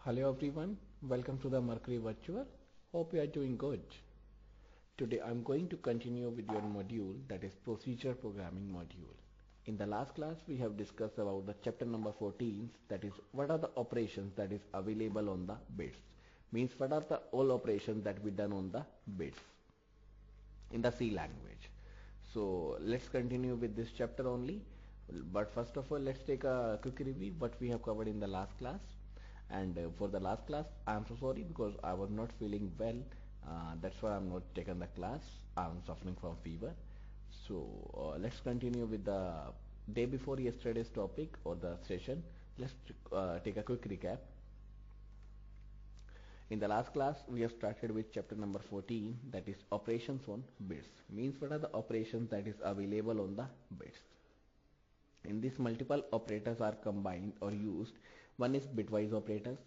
Hello everyone, welcome to the Mercury Virtual. Hope you are doing good. Today I'm going to continue with your module, that is Procedure Programming module. In the last class we have discussed about the chapter number 14, that is what are the operations that is available on the bits. Means what are the all operations that we done on the bits in the C language. So let's continue with this chapter only. But first of all, let's take a quick review what we have covered in the last class. And for the last class, I'm so sorry because I was not feeling well. That's why I'm not taking the class. I'm suffering from fever. So let's continue with the day before yesterday's topic or the session. Let's take a quick recap. In the last class, we have started with chapter number 14, that is operations on bits. Means what are the operations that is available on the bits. In this, multiple operators are combined or used. One is bitwise operators,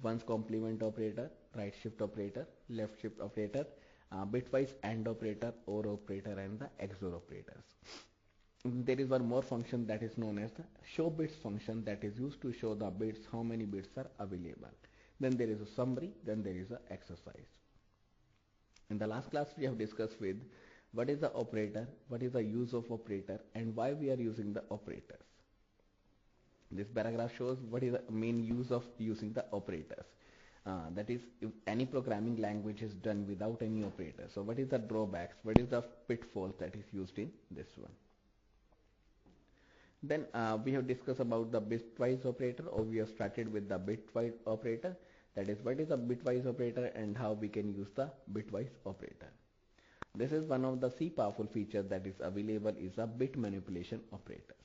one's complement operator, right shift operator, left shift operator, bitwise AND operator, OR operator, and the XOR operators. There is one more function that is known as the show bits function that is used to show the bits, how many bits are available. Then there is a summary, then there is an exercise. In the last class we have discussed with what is the operator, what is the use of operator, and why we are using the operators. This paragraph shows what is the main use of using the operators. That is, if any programming language is done without any operator. So what is the drawbacks, what is the pitfalls that is used in this one. Then we have discussed about the bitwise operator, or we have started with the bitwise operator. That is, what is a bitwise operator and how we can use the bitwise operator. This is one of the C powerful features that is available is a bit manipulation operators.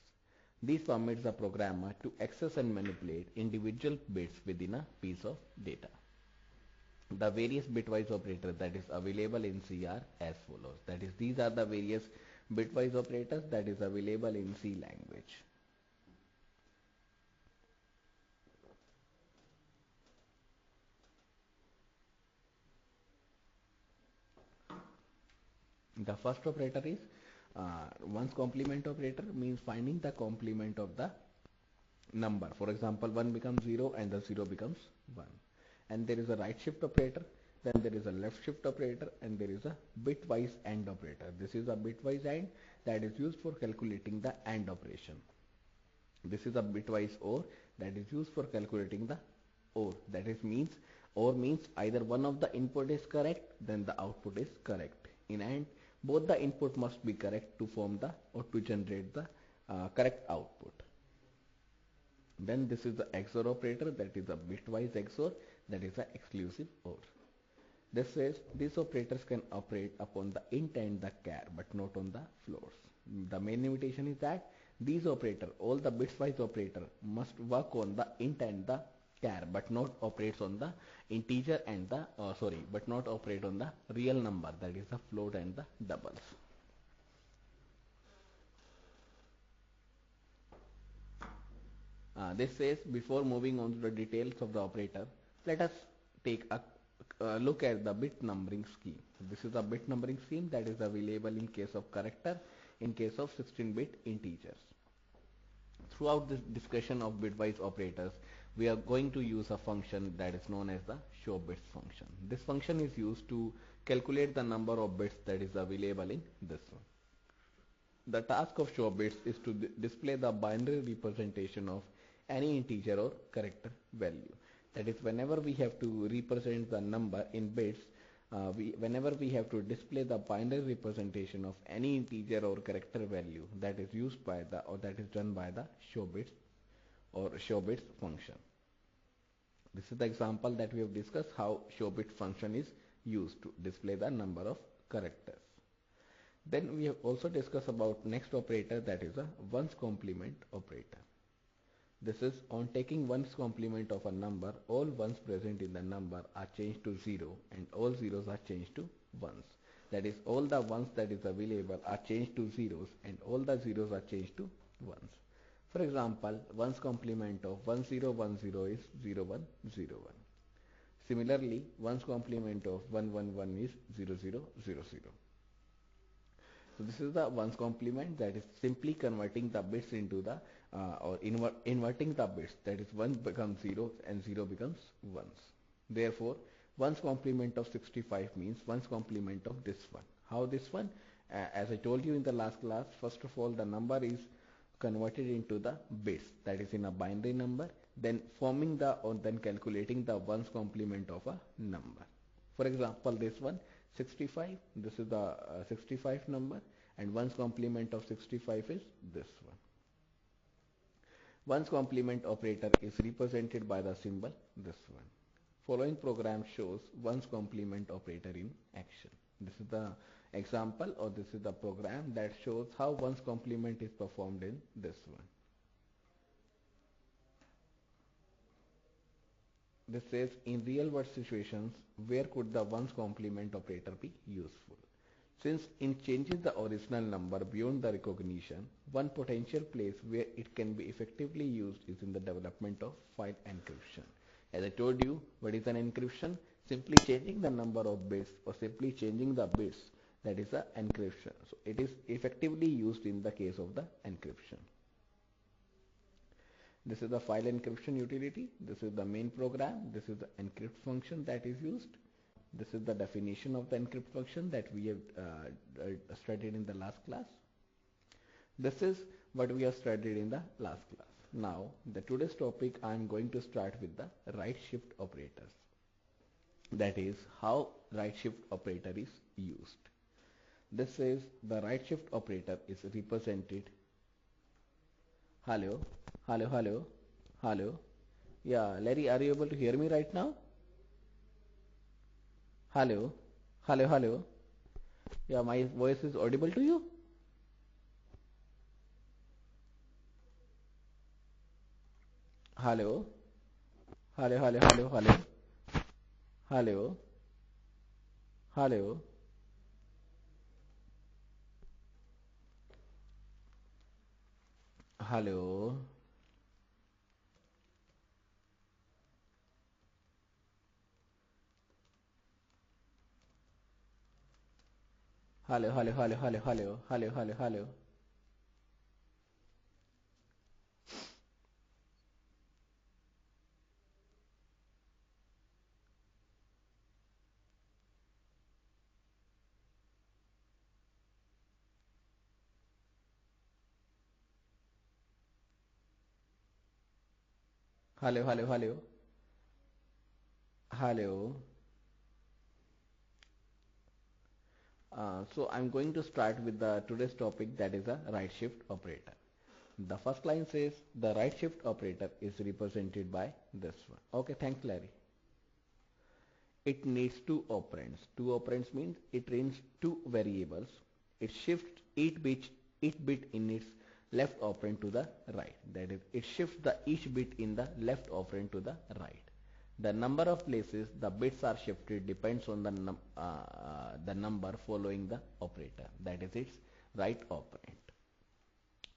These permits the programmer to access and manipulate individual bits within a piece of data. The various bitwise operators that is available in C are as follows. That is, these are the various bitwise operators that is available in C language. The first operator is one's complement operator, means finding the complement of the number. For example, 1 becomes 0 and the 0 becomes 1. And there is a right shift operator, then there is a left shift operator, and there is a bitwise AND operator. This is a bitwise AND that is used for calculating the AND operation. This is a bitwise OR that is used for calculating the OR. That is means OR means either one of the input is correct, then the output is correct. In AND, both the input must be correct to form the or to generate the correct output. Then this is the XOR operator, that is a bitwise XOR, that is an exclusive OR. This says these operators can operate upon the int and the char but not on the floors. The main limitation is that these operators, all the bitwise operator, must work on the int and the char but not operates on the integer and the but not operate on the real number, that is the float and the doubles. This says before moving on to the details of the operator, let us take a look at the bit numbering scheme. This is a bit numbering scheme that is available in case of character, in case of 16-bit integers. Throughout this discussion of bitwise operators, we are going to use a function that is known as the show bits function. This function is used to calculate the number of bits that is available in this one. The task of show bits is to display the binary representation of any integer or character value. That is, whenever we have to represent the number in bits, whenever we have to display the binary representation of any integer or character value, that is used by the or that is done by the show bits or show bits function. This is the example that we have discussed how show bit function is used to display the number of characters. Then we have also discussed about next operator, that is a ones complement operator. This is on taking ones complement of a number, all ones present in the number are changed to 0 and all zeros are changed to ones. That is, all the ones that is available are changed to zeros and all the zeros are changed to ones. For example, ones complement of 1010 is 0101. Similarly, ones complement of 111 is 0000. So this is the ones complement, that is simply converting the bits into the or inverting the bits, that is 1 becomes 0 and 0 becomes 1s. Therefore, 1's complement of 65 means 1's complement of this one. How this one? As I told you in the last class, first of all the number is converted into the bits, that is in a binary number, then forming the or then calculating the 1's complement of a number. For example, this one 65, this is the 65 number, and 1's complement of 65 is this one. 1's complement operator is represented by the symbol this one. Following program shows 1's complement operator in action. This is the example, or this is the program that shows how 1's complement is performed in this one. This says in real world situations, where could the 1's complement operator be useful? Since it changes the original number beyond the recognition, one potential place where it can be effectively used is in the development of file encryption. As I told you, what is an encryption? Simply changing the number of bits or simply changing the bits, that is the encryption. So it is effectively used in the case of the encryption. This is the file encryption utility. This is the main program. This is the encrypt function that is used. This is the definition of the encrypt function that we have studied in the last class. This is what we have studied in the last class. Now, the today's topic, I am going to start with the right shift operators. That is how right shift operator is used. This says the right shift operator is represented. Hello. Yeah, Larry, are you able to hear me right now? Hello. Yeah, my voice is audible to you? Hello. Hello. Hello. Hello. Hello. So I'm going to start with the today's topic, that is a right shift operator. The first line says the right shift operator is represented by this one. Okay, thanks Larry. It needs two operands. Two operands means it returns two variables. It shifts each bit in its left operand to the right. That is, it shifts the each bit in the left operand to the right. The number of places the bits are shifted depends on the number following the operator. That is its right operand.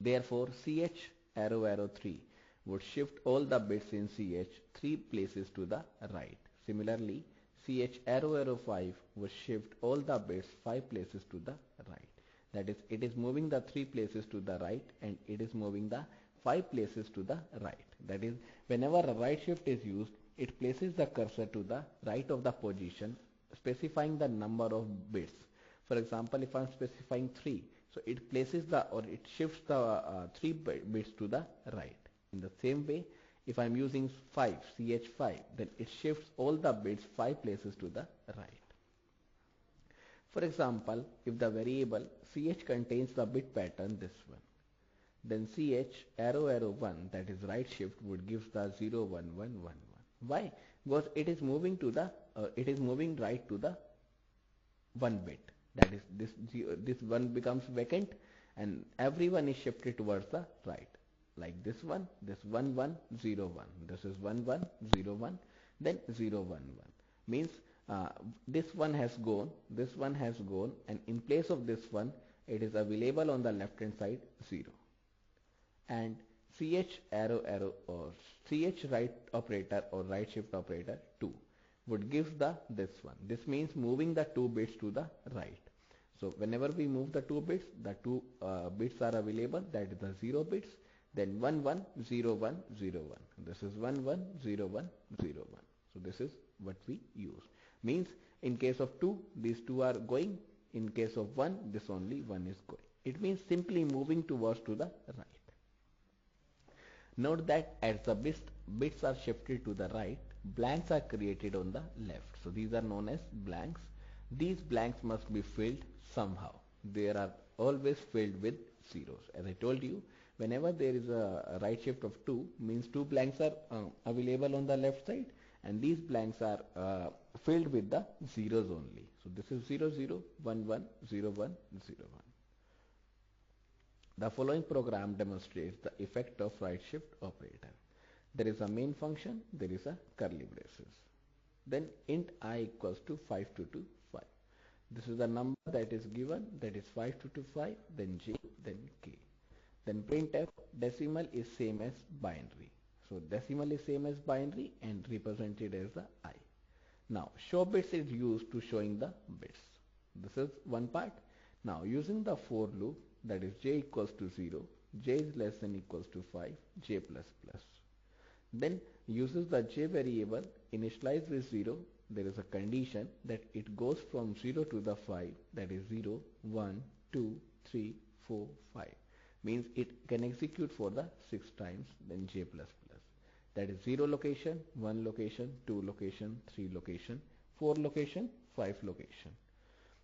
Therefore, ch arrow 3 would shift all the bits in ch 3 places to the right. Similarly, ch arrow 5 would shift all the bits 5 places to the right. That is, it is moving the 3 places to the right and it is moving the 5 places to the right. That is, whenever a right shift is used, it places the cursor to the right of the position, specifying the number of bits. For example, if I am specifying 3, so it places it shifts the 3 bits to the right. In the same way, if I am using 5, ch5, then it shifts all the bits 5 places to the right. For example, if the variable ch contains the bit pattern this one, then ch arrow 1, that is right shift, would give the 0 1 1 1 1. Why? Because it is moving to the it is moving right to the 1 bit. That is, this 1 becomes vacant and everyone is shifted towards the right. Like this 1 1 0 1. This is 1 1 0 1, then 0 1 1. Means this one has gone, and in place of this one, it is available on the left hand side 0. And ch arrow or ch right operator or right shift operator 2 would give this one. This means moving the 2 bits to the right. So whenever we move the 2 bits, the 2 bits are available, that is the 0 bits. then 1 1 0 1 0 1. This is 1 1 0 1 0 1. So this is what we use. Means in case of 2, these two are going. In case of 1, this only 1 is going. It means simply moving towards to the right. Note that as the bits are shifted to the right, blanks are created on the left. So these are known as blanks. These blanks must be filled somehow. They are always filled with zeros. As I told you, whenever there is a right shift of 2, means 2 blanks are available on the left side, and these blanks are filled with the zeros only. So this is 0 0 1 1 0 1 0 1. The following program demonstrates the effect of right shift operator. There is a main function, there is a curly braces. Then int I equals to 522 5. This is the number that is given, that is 522 5, then j, then k. Then printf, decimal is same as binary. So decimal is same as binary and represented as the I. Now show bits is used to showing the bits. This is one part. Now using the for loop, that is j equals to 0, j is less than equals to 5, j plus plus. Then uses the j variable initialized with 0. There is a condition that it goes from 0 to the 5, that is 0, 1, 2, 3, 4, 5. Means it can execute for the 6 times, then j plus plus. That is 0 location, 1 location, 2 location, 3 location, 4 location, 5 location.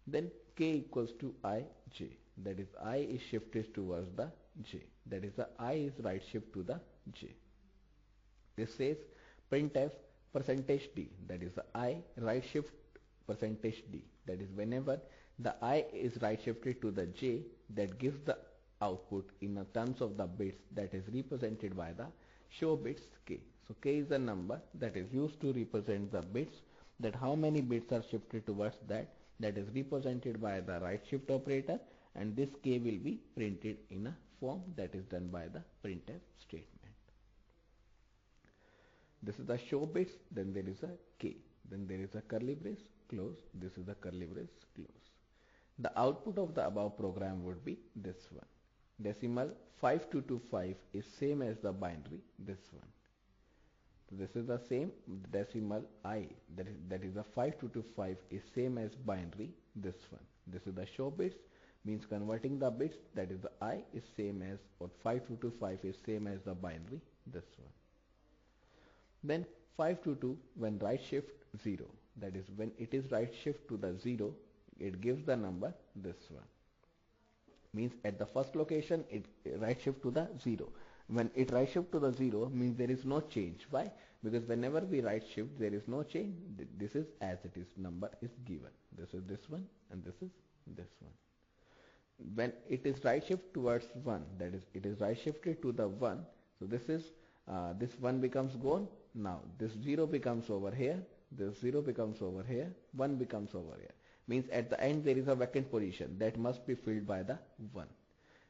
Then k equals to I, j. That is I is shifted towards the j. That is the I is right shift to the j. This says printf percentage %d. That is the I right shift percentage %d. That is whenever the I is right shifted to the j, that gives the output in the terms of the bits that is represented by the show bits k. So k is the number that is used to represent the bits, that how many bits are shifted towards that is represented by the right shift operator, and this k will be printed in a form that is done by the printf statement. This is the show bits, then there is a k, then there is a curly brace, close, this is the curly brace, close. The output of the above program would be this one. Decimal 5225 is same as the binary, this one. So this is the same, decimal I, that is the 5225 is same as binary, this one. This is the show bits, means converting the bits, that is the I is same as, or 5225 is same as the binary, this one. Then 522 when right shift 0, that is when it is right shift to the 0, it gives the number this one. Means at the first location it right shift to the 0. When it right shift to the 0 means there is no change. Why? Because whenever we right shift there is no change. This is as it is, number is given. This is this one and this is this one. When it is right shift towards 1, that is it is right shifted to the 1. So this is this 1 becomes gone. Now this 0 becomes over here, this 0 becomes over here, 1 becomes over here. Means at the end there is a vacant position that must be filled by the 1.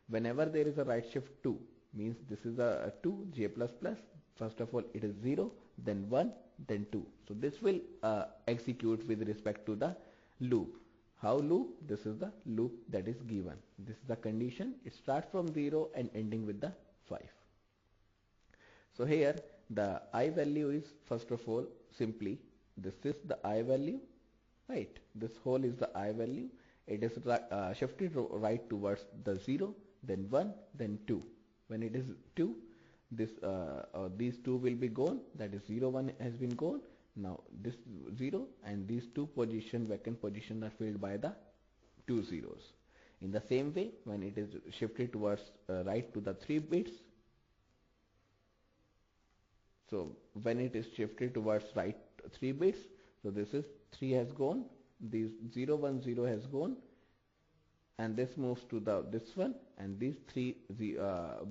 Whenever there is a right shift 2, means this is a 2, j plus plus, first of all it is 0, then 1, then 2. So this will execute with respect to the loop. How loop? This is the loop that is given. This is the condition. It starts from 0 and ending with the 5. So here the I value is, first of all, simply this is the I value, right? This whole is the I value. It is shifted right towards the 0, then 1, then 2. When it is 2, this these 2 will be gone, that is 0 1 has been gone. Now this 0 and these 2 vacant position are filled by the 2 zeros. In the same way, when it is shifted towards right to the 3 bits, so when it is shifted towards right 3 bits, so this is 3 has gone, these 0 1 0 has gone, and this moves to the this one, and these 3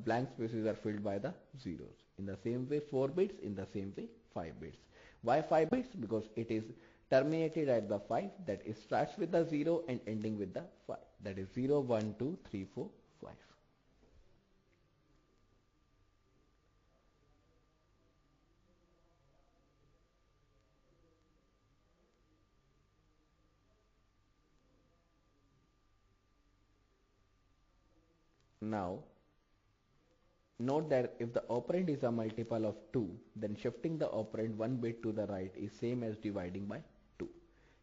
blank spaces are filled by the zeros. In the same way 4 bits, in the same way 5 bits. Why 5 bits? Because it is terminated at the 5, that it starts with the 0 and ending with the 5, that is 0 1 2 3 4 5. Now Note that if the operand is a multiple of 2, then shifting the operand one bit to the right is same as dividing by 2,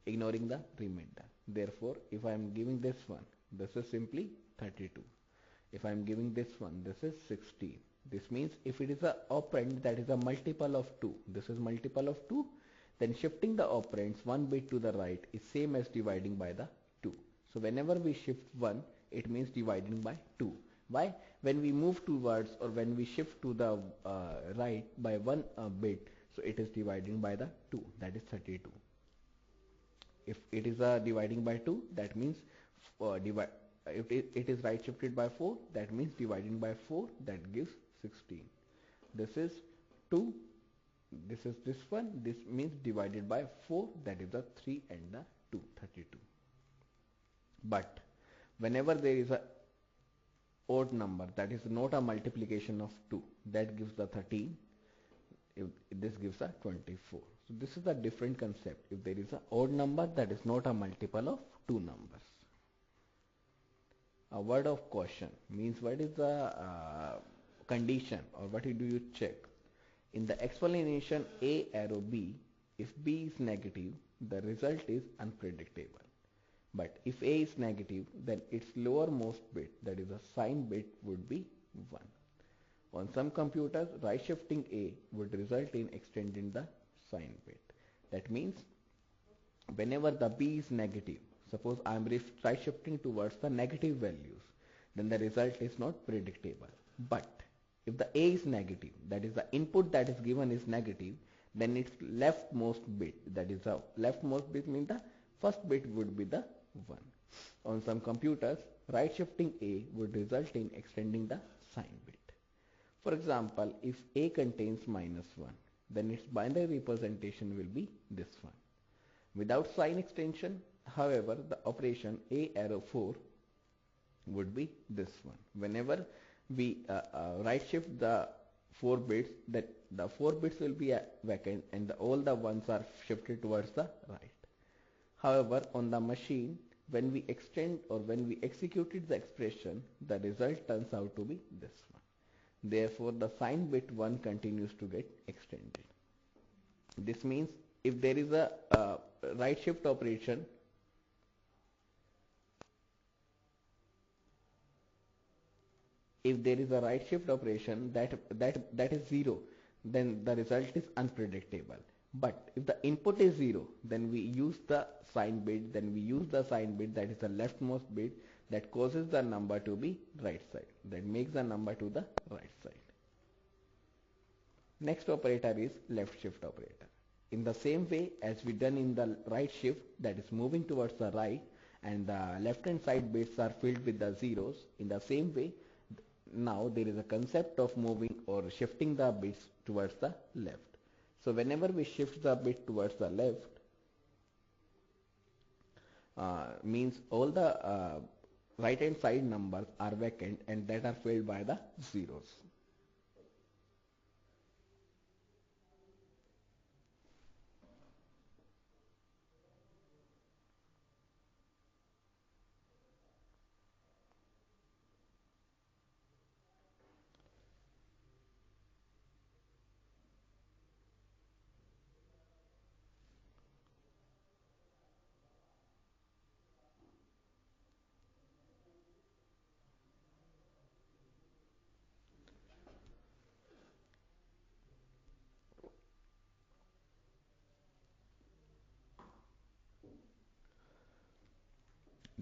ignoring the remainder. Therefore, if I am giving this one, this is simply 32. If I am giving this one, this is 16. This means if it is a operand that is a multiple of 2, this is multiple of 2, then shifting the operands one bit to the right is same as dividing by the 2. So whenever we shift 1, it means dividing by 2. Why? When we move towards or when we shift to the right by one bit, so it is dividing by the 2, that is 32. If it is dividing by 2, that means if it is right shifted by 4, that means dividing by 4, that gives 16. This is 2, this is this one, this means divided by 4, that is the 3 and the 2, 32. But whenever there is a odd number that is not a multiplication of 2, that gives the 13, if this gives a 24. So this is a different concept. If there is an odd number that is not a multiple of 2 numbers. A word of caution means what is the condition or what do you check? In the explanation A arrow B, if B is negative, the result is unpredictable. But if A is negative, then its lowermost bit, that is a sign bit, would be 1. On some computers, right shifting A would result in extending the sign bit. That means whenever the B is negative, suppose I am right shifting towards the negative values, then the result is not predictable. But if the A is negative, that is the input that is given is negative, then its leftmost bit, that is the leftmost bit means the first bit would be the 1. On some computers, right shifting A would result in extending the sign bit. For example, if A contains -1, then its binary representation will be this one. Without sign extension, however, the operation A arrow 4 would be this one. Whenever we right shift the 4 bits, that the 4 bits will be vacant and all the ones are shifted towards the right. However, on the machine, when we extend or when we executed the expression, the result turns out to be this one. Therefore, the sign bit 1 continues to get extended. This means if there is a right shift operation, if there is a right shift operation that is 0, then the result is unpredictable. But if the input is 0, then we use the sign bit, that is the leftmost bit, that causes the number to be right side, that makes the number to the right side. Next operator is left shift operator. In the same way as we done in the right shift, that is moving towards the right, and the left hand side bits are filled with the zeros, in the same way now there is a concept of moving or shifting the bits towards the left. So whenever we shift the bit towards the left, means all the right hand side numbers are vacant and that are filled by the zeros.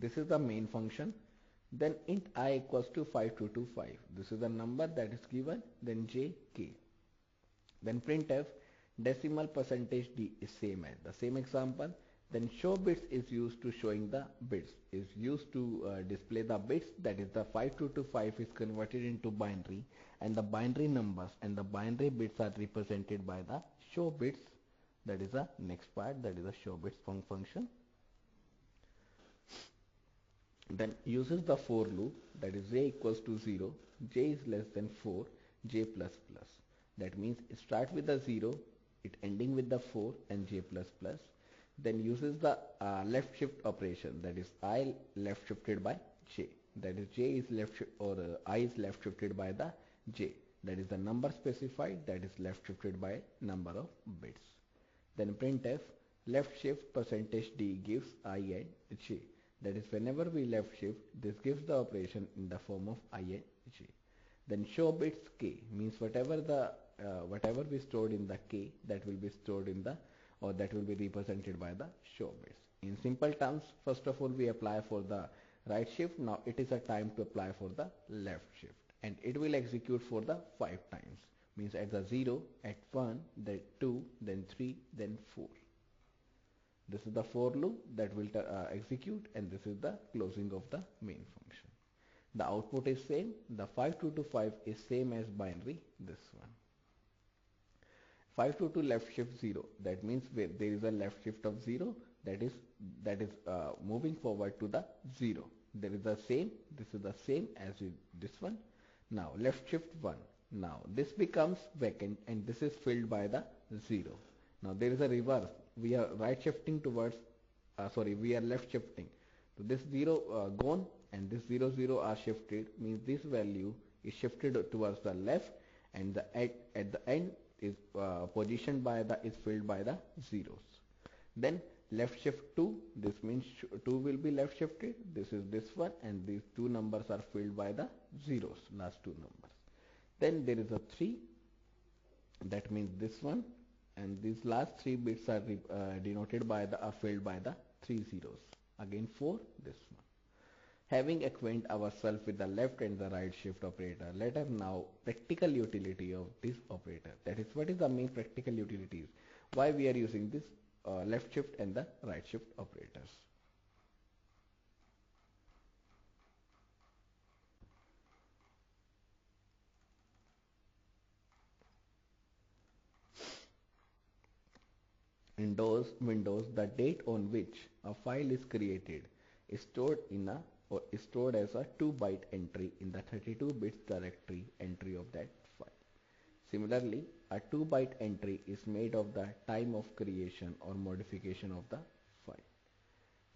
This is the main function. Then int I equals to 5225. This is the number that is given. Then j, k. Then printf decimal percentage d is same as the same example. Then show bits is used to showing the bits, is used to display the bits, that is the 5225 is converted into binary, and the binary numbers and the binary bits are represented by the show bits. That is the next part, that is the show bits function. Then uses the for loop, that is j equals to 0, j is less than 4, j plus plus. That means it start with the 0, it ending with the 4 and j plus plus. Then uses the left shift operation, that is I left shifted by j, that is j is left or I is left shifted by the j, that is the number specified, that is left shifted by number of bits. Then printf left shift %d gives I and j, that is whenever we left shift, this gives the operation in the form of I and j. Then show bits k means whatever we stored in the k, that will be stored in the, or that will be represented by the show bits. In simple terms, first of all we apply for the right shift. Now it is a time to apply for the left shift, and it will execute for the 5 times, means at the 0, at 1, then 2, then 3, then 4. This is the for loop that will execute, and this is the closing of the main function. The output is same. The 5225 is same as binary this one. 522 left shift 0, that means there is a left shift of 0, that is moving forward to the 0. There is the same, this is the same as this one. Now left shift 1, now this becomes vacant and this is filled by the 0. Now there is a reverse, we are right shifting towards, we are left shifting. So this 0 gone and this 0 0 are shifted, means this value is shifted towards the left, and the at the end is positioned by the, is filled by the zeros. Then left shift 2, this means 2 will be left shifted, this is this one, and these two numbers are filled by the zeros, last two numbers. Then there is a 3, that means this one, and these last 3 bits are denoted by the, are filled by the 3 zeros. Again 4, this one. Having acquainted ourselves with the left and the right shift operator, let us now practical utility of this operator. That is, what is the main practical utilities? Why we are using this left shift and the right shift operators? In those windows, the date on which a file is created is stored in a, or is stored as a 2-byte entry in the 32 bits directory entry of that file. Similarly, a 2-byte entry is made of the time of creation or modification of the file.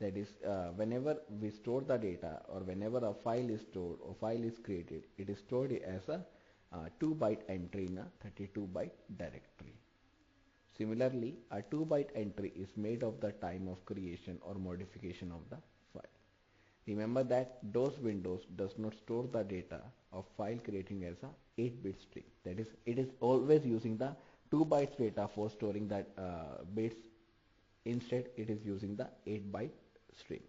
That is, whenever we store the data, or whenever a file is stored or file is created, it is stored as a 2-byte entry in a 32-byte directory. Similarly, a 2-byte entry is made of the time of creation or modification of the file. Remember that those windows does not store the data of file creating as a 8-bit string. That is, it is always using the 2 bytes data for storing that bits. Instead, it is using the 8-byte string.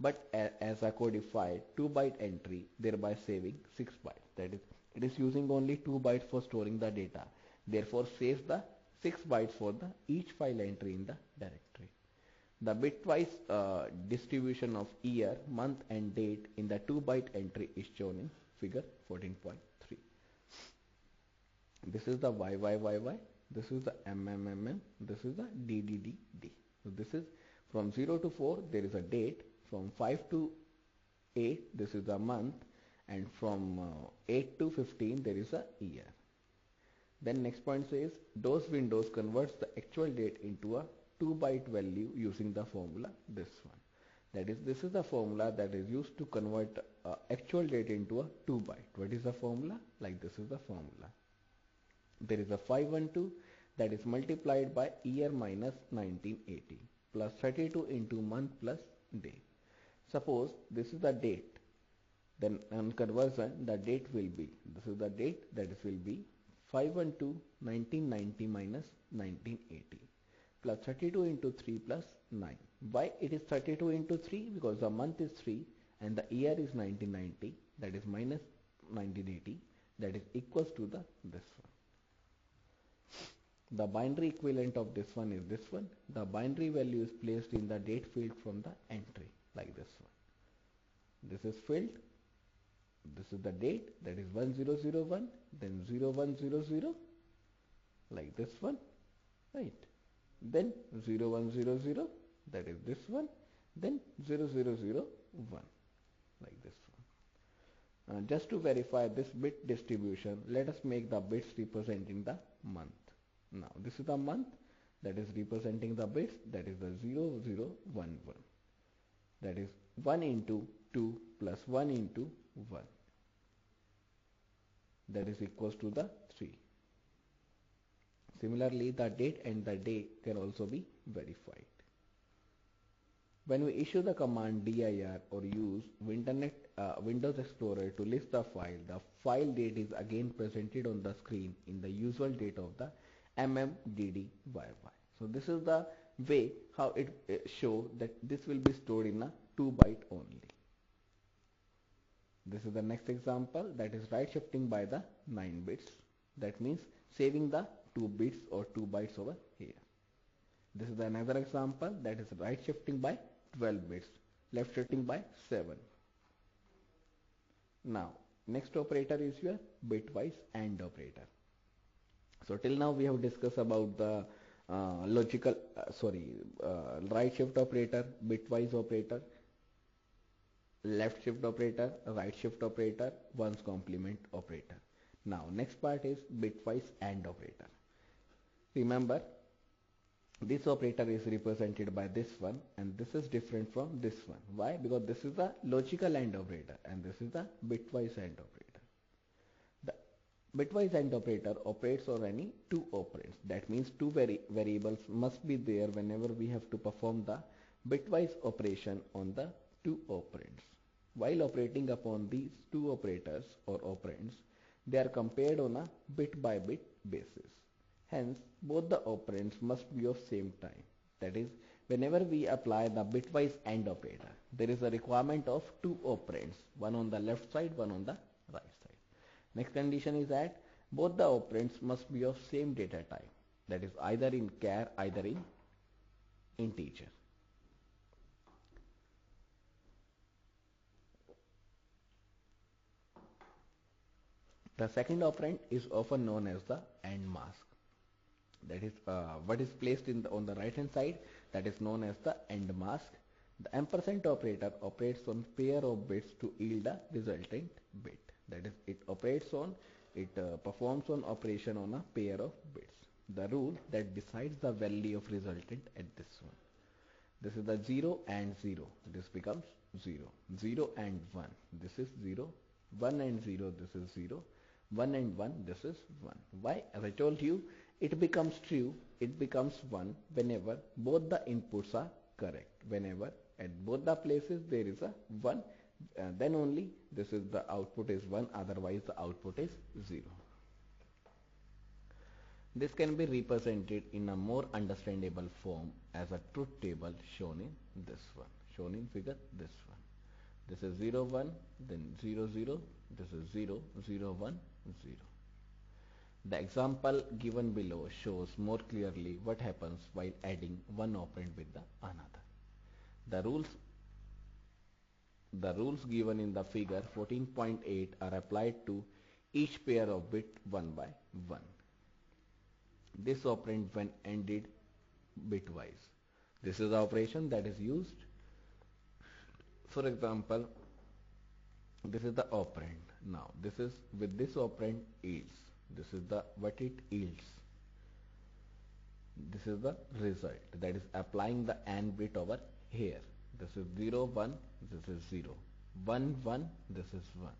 But as a codified 2-byte entry, thereby saving 6 bytes. That is, it is using only 2 bytes for storing the data. Therefore, saves the 6 bytes for the each file entry in the directory. The bitwise distribution of year, month and date in the 2-byte entry is shown in figure 14.3. This is the YYYY, this is the MMMM, this is the DDDD. So this is from 0 to 4 there is a date, from 5 to 8 this is a month, and from 8 to 15 there is a year. Then next point says, those windows converts the actual date into a 2-byte value using the formula this one. That is, this is the formula that is used to convert actual date into a 2-byte. What is the formula? Like this is the formula. There is a 512 that is multiplied by year minus 1980 plus 32 into month plus day. Suppose this is the date, then on conversion the date will be, this is the date, that is will be 512 1990 minus 1980 plus 32 into 3 plus 9. Why it is 32 into 3? Because the month is 3 and the year is 1990, that is minus 1980, that is equals to the this one. The binary equivalent of this one is this one. The binary value is placed in the date field from the entry, like this one. This is filled. This is the date, that is 1001, then 0100, like this one, right? Then 0100, that is this one, then 0001, like this one. Just to verify this bit distribution, let us make the bits representing the month. Now this is the month that is representing the bits, that is the 0011, that is 1 into 2 plus 1 into 1. that is equals to the 3. Similarly, the date and the day can also be verified. When we issue the command dir or use Windows Explorer to list the file date is again presented on the screen in the usual date of the mmddyy. So this is the way how it shows that this will be stored in a 2 byte only. This is the next example, that is right shifting by the 9 bits. That means saving the 2 bits or 2 bytes over here. This is another example, that is right shifting by 12 bits, left shifting by 7. Now next operator is your bitwise AND operator. So till now we have discussed about the right shift operator, bitwise operator, left shift operator, right shift operator, ones complement operator. Now next part is bitwise AND operator. Remember, this operator is represented by this one and this is different from this one. Why? Because this is the logical AND operator and this is the bitwise AND operator. The bitwise AND operator operates on any two operands. That means two variables must be there whenever we have to perform the bitwise operation on the two operands. While operating upon these two operators or operands, they are compared on a bit by bit basis. Hence, both the operands must be of same time. That is, whenever we apply the bitwise AND operator, there is a requirement of two operands, one on the left side, one on the right side. Next condition is that both the operands must be of same data type. That is either in char, either in integer. The second operand is often known as the AND mask. That is what is placed on the right hand side, that is known as the AND mask. The ampersand operator operates on pair of bits to yield a resultant bit. That is, it performs on operation on a pair of bits. The rule that decides the value of resultant at this one. This is the 0 and 0. This becomes 0. 0 and 1. This is 0. 1 and 0. This is 0. 1 and 1. This is 1. Why? As I told you, it becomes true, it becomes 1 whenever both the inputs are correct. Whenever at both the places there is a 1, then only this is the output is 1, otherwise the output is 0. This can be represented in a more understandable form as a truth table shown in this one, shown in figure this one. This is 0 1, then 0 0, this is 0 0 1 0. The example given below shows more clearly what happens while adding one operand with the another. The rules given in the figure 14.8 are applied to each pair of bit one by one. This operand when ended bitwise. This is the operation that is used. For example, this is the operand. Now this is with this operand yields. This is the what it yields. This is the result, that is applying the AND bit over here. This is 0 1, this is 0. 1 1, this is 1.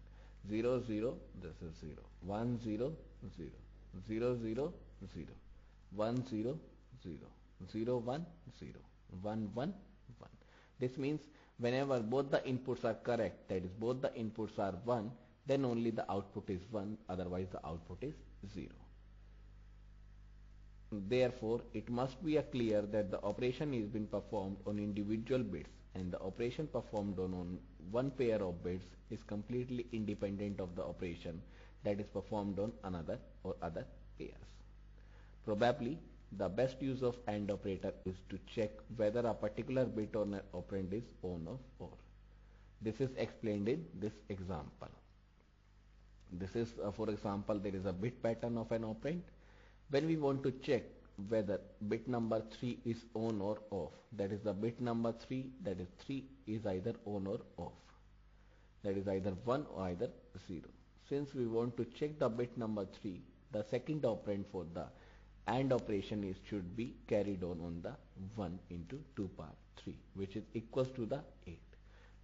0 0, this is 0. 1 0 0. 0 0 0. 1 0 0. 0 1 0. 1 1 1. This means whenever both the inputs are correct, that is both the inputs are 1, then only the output is 1, otherwise the output is 0. Therefore, it must be clear that the operation is being performed on individual bits and the operation performed on one pair of bits is completely independent of the operation that is performed on another or other pairs. Probably, the best use of AND operator is to check whether a particular bit on an operand is on or off. This is explained in this example. This is for example, there is a bit pattern of an operand. When we want to check whether bit number 3 is on or off, that is the bit number 3, that is 3 is either on or off. That is either 1 or either 0. Since we want to check the bit number 3, the second operand for the AND operation should be carried on the 1 into 2 power 3, which is equals to the 8.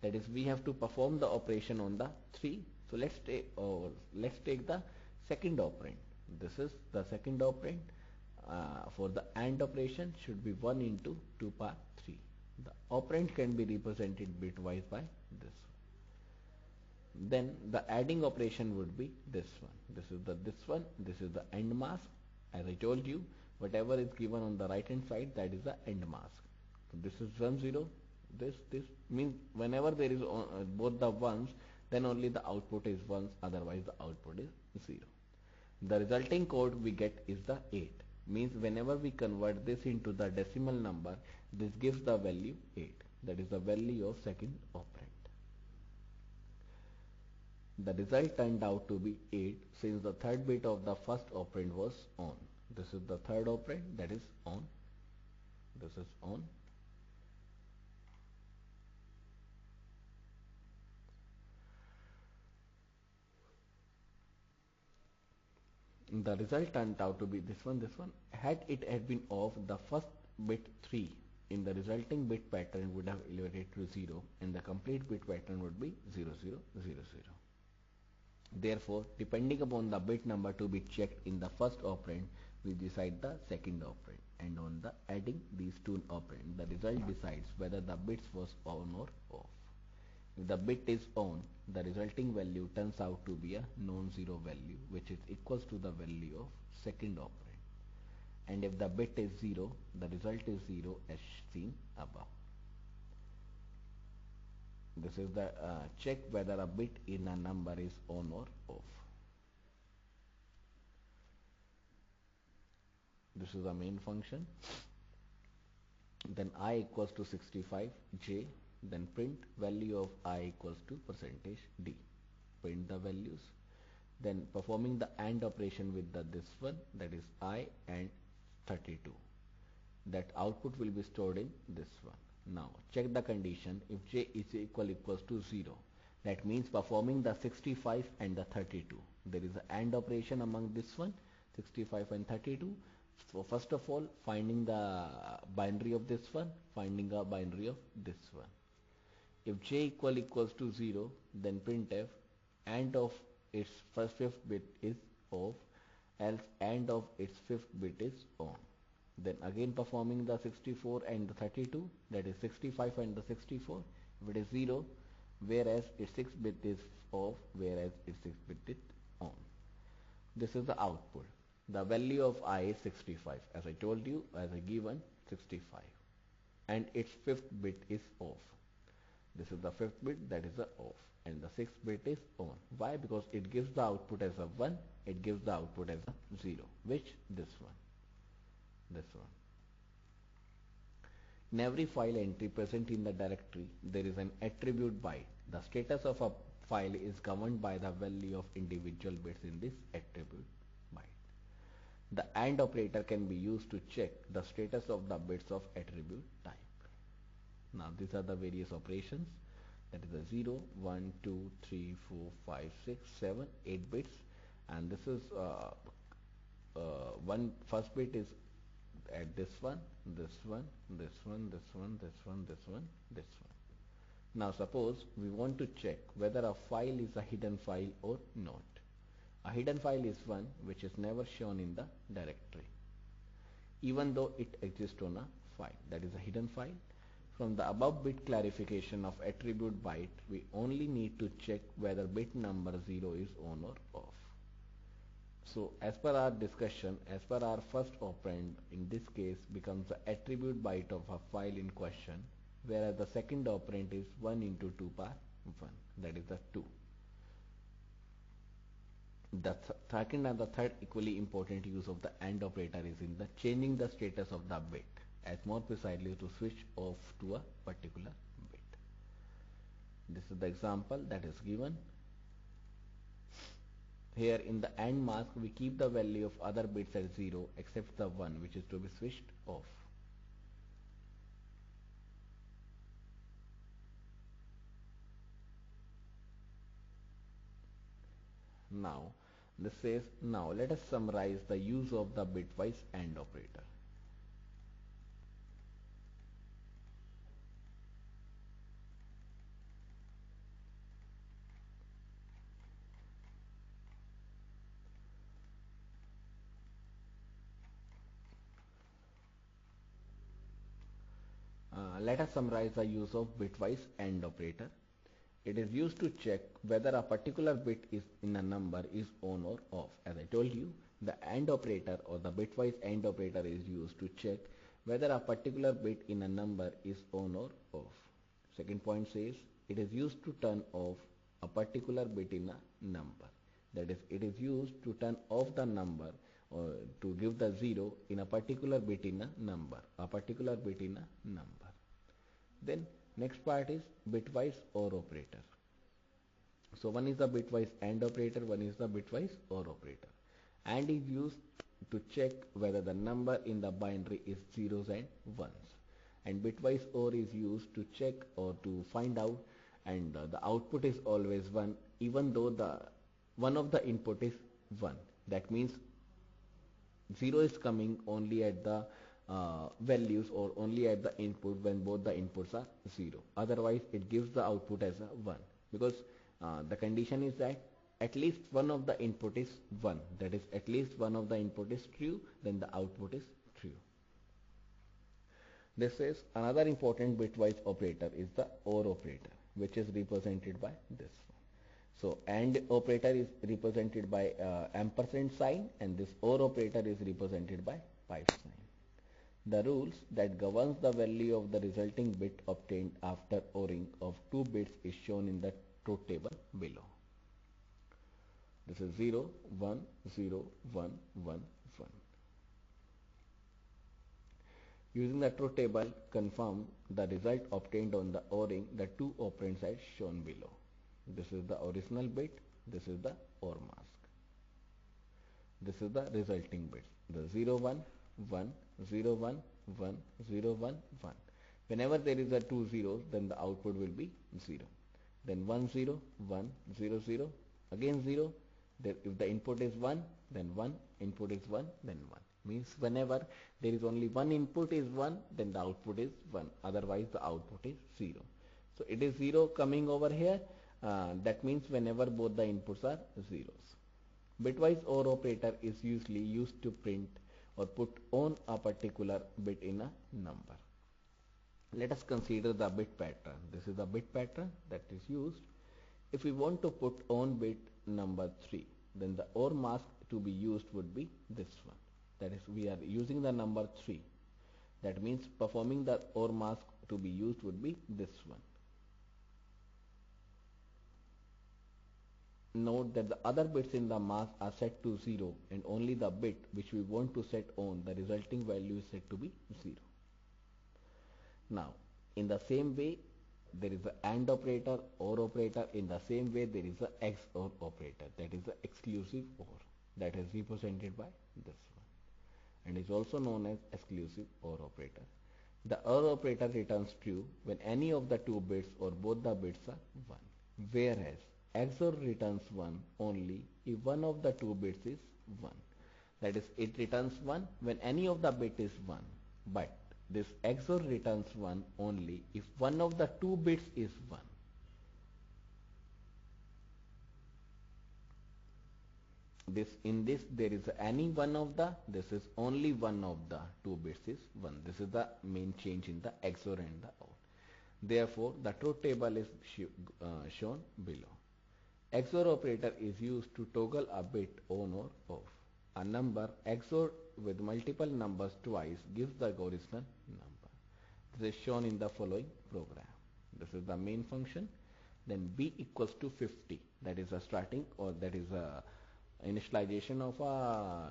That is, we have to perform the operation on the 3. So let's take the second operand. This is the second operand. For the AND operation should be 1 into 2 power 3. The operand can be represented bitwise by this one. Then the adding operation would be this one. This is the end mask. As I told you, whatever is given on the right hand side, that is the end mask. So this is 1 0. This means whenever there is both the ones, then only the output is ones, otherwise the output is 0. The resulting code we get is the 8. Means whenever we convert this into the decimal number, this gives the value 8. That is the value of second operand. The result turned out to be 8 since the third bit of the first operand was on. This is the third operand, that is on. This is on. The result turned out to be this one. Had it had been off, the first bit 3 in the resulting bit pattern would have elevated to 0 and the complete bit pattern would be 0 0 0 0. Therefore, depending upon the bit number to be checked in the first operand, we decide the second operand, and on the adding these two operands, the result decides whether the bits was on or off. If the bit is on, the resulting value turns out to be a non-zero value, which is equals to the value of second operand. And if the bit is 0, the result is 0 as seen above. This is the check whether a bit in a number is on or off. This is the main function. Then I equals to 65 j. Then print value of I equals to percentage d. Print the values. Then performing the AND operation with this one, that is I and 32. That output will be stored in this one. Now check the condition. If j is equals to 0, that means performing the 65 and the 32. There is an AND operation among this one, 65 and 32. So first of all, finding the binary of this one, finding a binary of this one. If j equals to 0, then printf AND of its fifth bit is off, else AND of its fifth bit is on. Then again performing the 64 and the 32, that is 65 and the 64. If it is 0, whereas its 6th bit is off, whereas its 6th bit is on. This is the output. The value of I is 65, as I told you, as a given 65, and its 5th bit is off. This is the 5th bit, that is a off, and the 6th bit is on. Why? Because it gives the output as a 1, it gives the output as a 0, which this one. In every file entry present in the directory, there is an attribute byte. The status of a file is governed by the value of individual bits in this attribute byte. The AND operator can be used to check the status of the bits of attribute type. Now these are the various operations. That is a 0, 1, 2, 3, 4, 5, 6, 7, 8 bits, and this is first bit is at this one. Now suppose we want to check whether a file is a hidden file or not. A hidden file is one which is never shown in the directory, even though it exists on a file. That is a hidden file. From the above bit clarification of attribute byte, we only need to check whether bit number 0 is on or off. So as per our discussion, as per our first operand, in this case becomes the attribute byte of a file in question, whereas the second operand is 1 into 2 power 1, that is the 2. The second and the third equally important use of the AND operator is in the changing the status of the bit, as more precisely to switch off to a particular bit. This is the example that is given. Here in the AND mask, we keep the value of other bits at 0 except the one which is to be switched off. Now this says, now let us summarize the use of the bitwise AND operator. Let us summarize the use of bitwise AND operator. It is used to check whether a particular bit is in a number is on or off. As I told you, the AND operator or the bitwise AND operator is used to check whether a particular bit in a number is on or off. Second point says it is used to turn off a particular bit in a number. That is, it is used to turn off the number or to give the 0 in a particular bit in a number. Then next part is bitwise OR operator. So one is the bitwise AND operator, one is the bitwise OR operator. AND is used to check whether the number in the binary is zeros and ones. And bitwise OR is used to check or to find out and the output is always 1 even though the one of the input is 1. That means 0 is coming only at the values or only at the input when both the inputs are 0. Otherwise it gives the output as a 1 because the condition is that at least one of the input is 1. That is, at least one of the input is true, then the output is true. This is another important bitwise operator is the OR operator, which is represented by this one. So AND operator is represented by ampersand sign and this OR operator is represented by pipe sign. The rules that governs the value of the resulting bit obtained after ORing of 2 bits is shown in the truth table below. This is 0, 1, 0, 1, 1, 1. Using the truth table, confirm the result obtained on the ORing the 2 operands as shown below. This is the original bit, this is the OR mask. This is the resulting bits. The 0, 1, 1, 0, 1, 1, 0, 1, 1. Whenever there is a 2 zeros, then the output will be 0. Then 1, 0, 1, 0, 0, again 0. If the input is 1, then 1, input is 1, then 1. Means whenever there is only one input is 1, then the output is 1. Otherwise the output is 0. So it is 0 coming over here. That means whenever both the inputs are zeros. Bitwise OR operator is usually used to print or put on a particular bit in a number. Let us consider the bit pattern. This is the bit pattern that is used. If we want to put on bit number 3, then the OR mask to be used would be this one. That is, we are using the number 3. That means performing the OR mask to be used would be this one. Note that the other bits in the mask are set to 0 and only the bit which we want to set on, the resulting value is set to be 0. Now, in the same way, there is a AND operator, OR operator. In the same way, there is a XOR operator, that is the exclusive OR, that is represented by this one and is also known as exclusive OR operator. The OR operator returns true when any of the 2 bits or both the bits are 1, whereas XOR returns 1 only if one of the 2 bits is 1. That is, it returns 1 when any of the bit is 1, but this XOR returns 1 only if one of the 2 bits is 1. In this there is any one of the, this is only one of the 2 bits is 1. This is the main change in the XOR and the OR. Therefore, the truth table is shown below. XOR operator is used to toggle a bit on or off. A number XOR with multiple numbers twice gives the original number. This is shown in the following program. This is the main function. Then b equals to 50. That is a starting or that is a initialization of a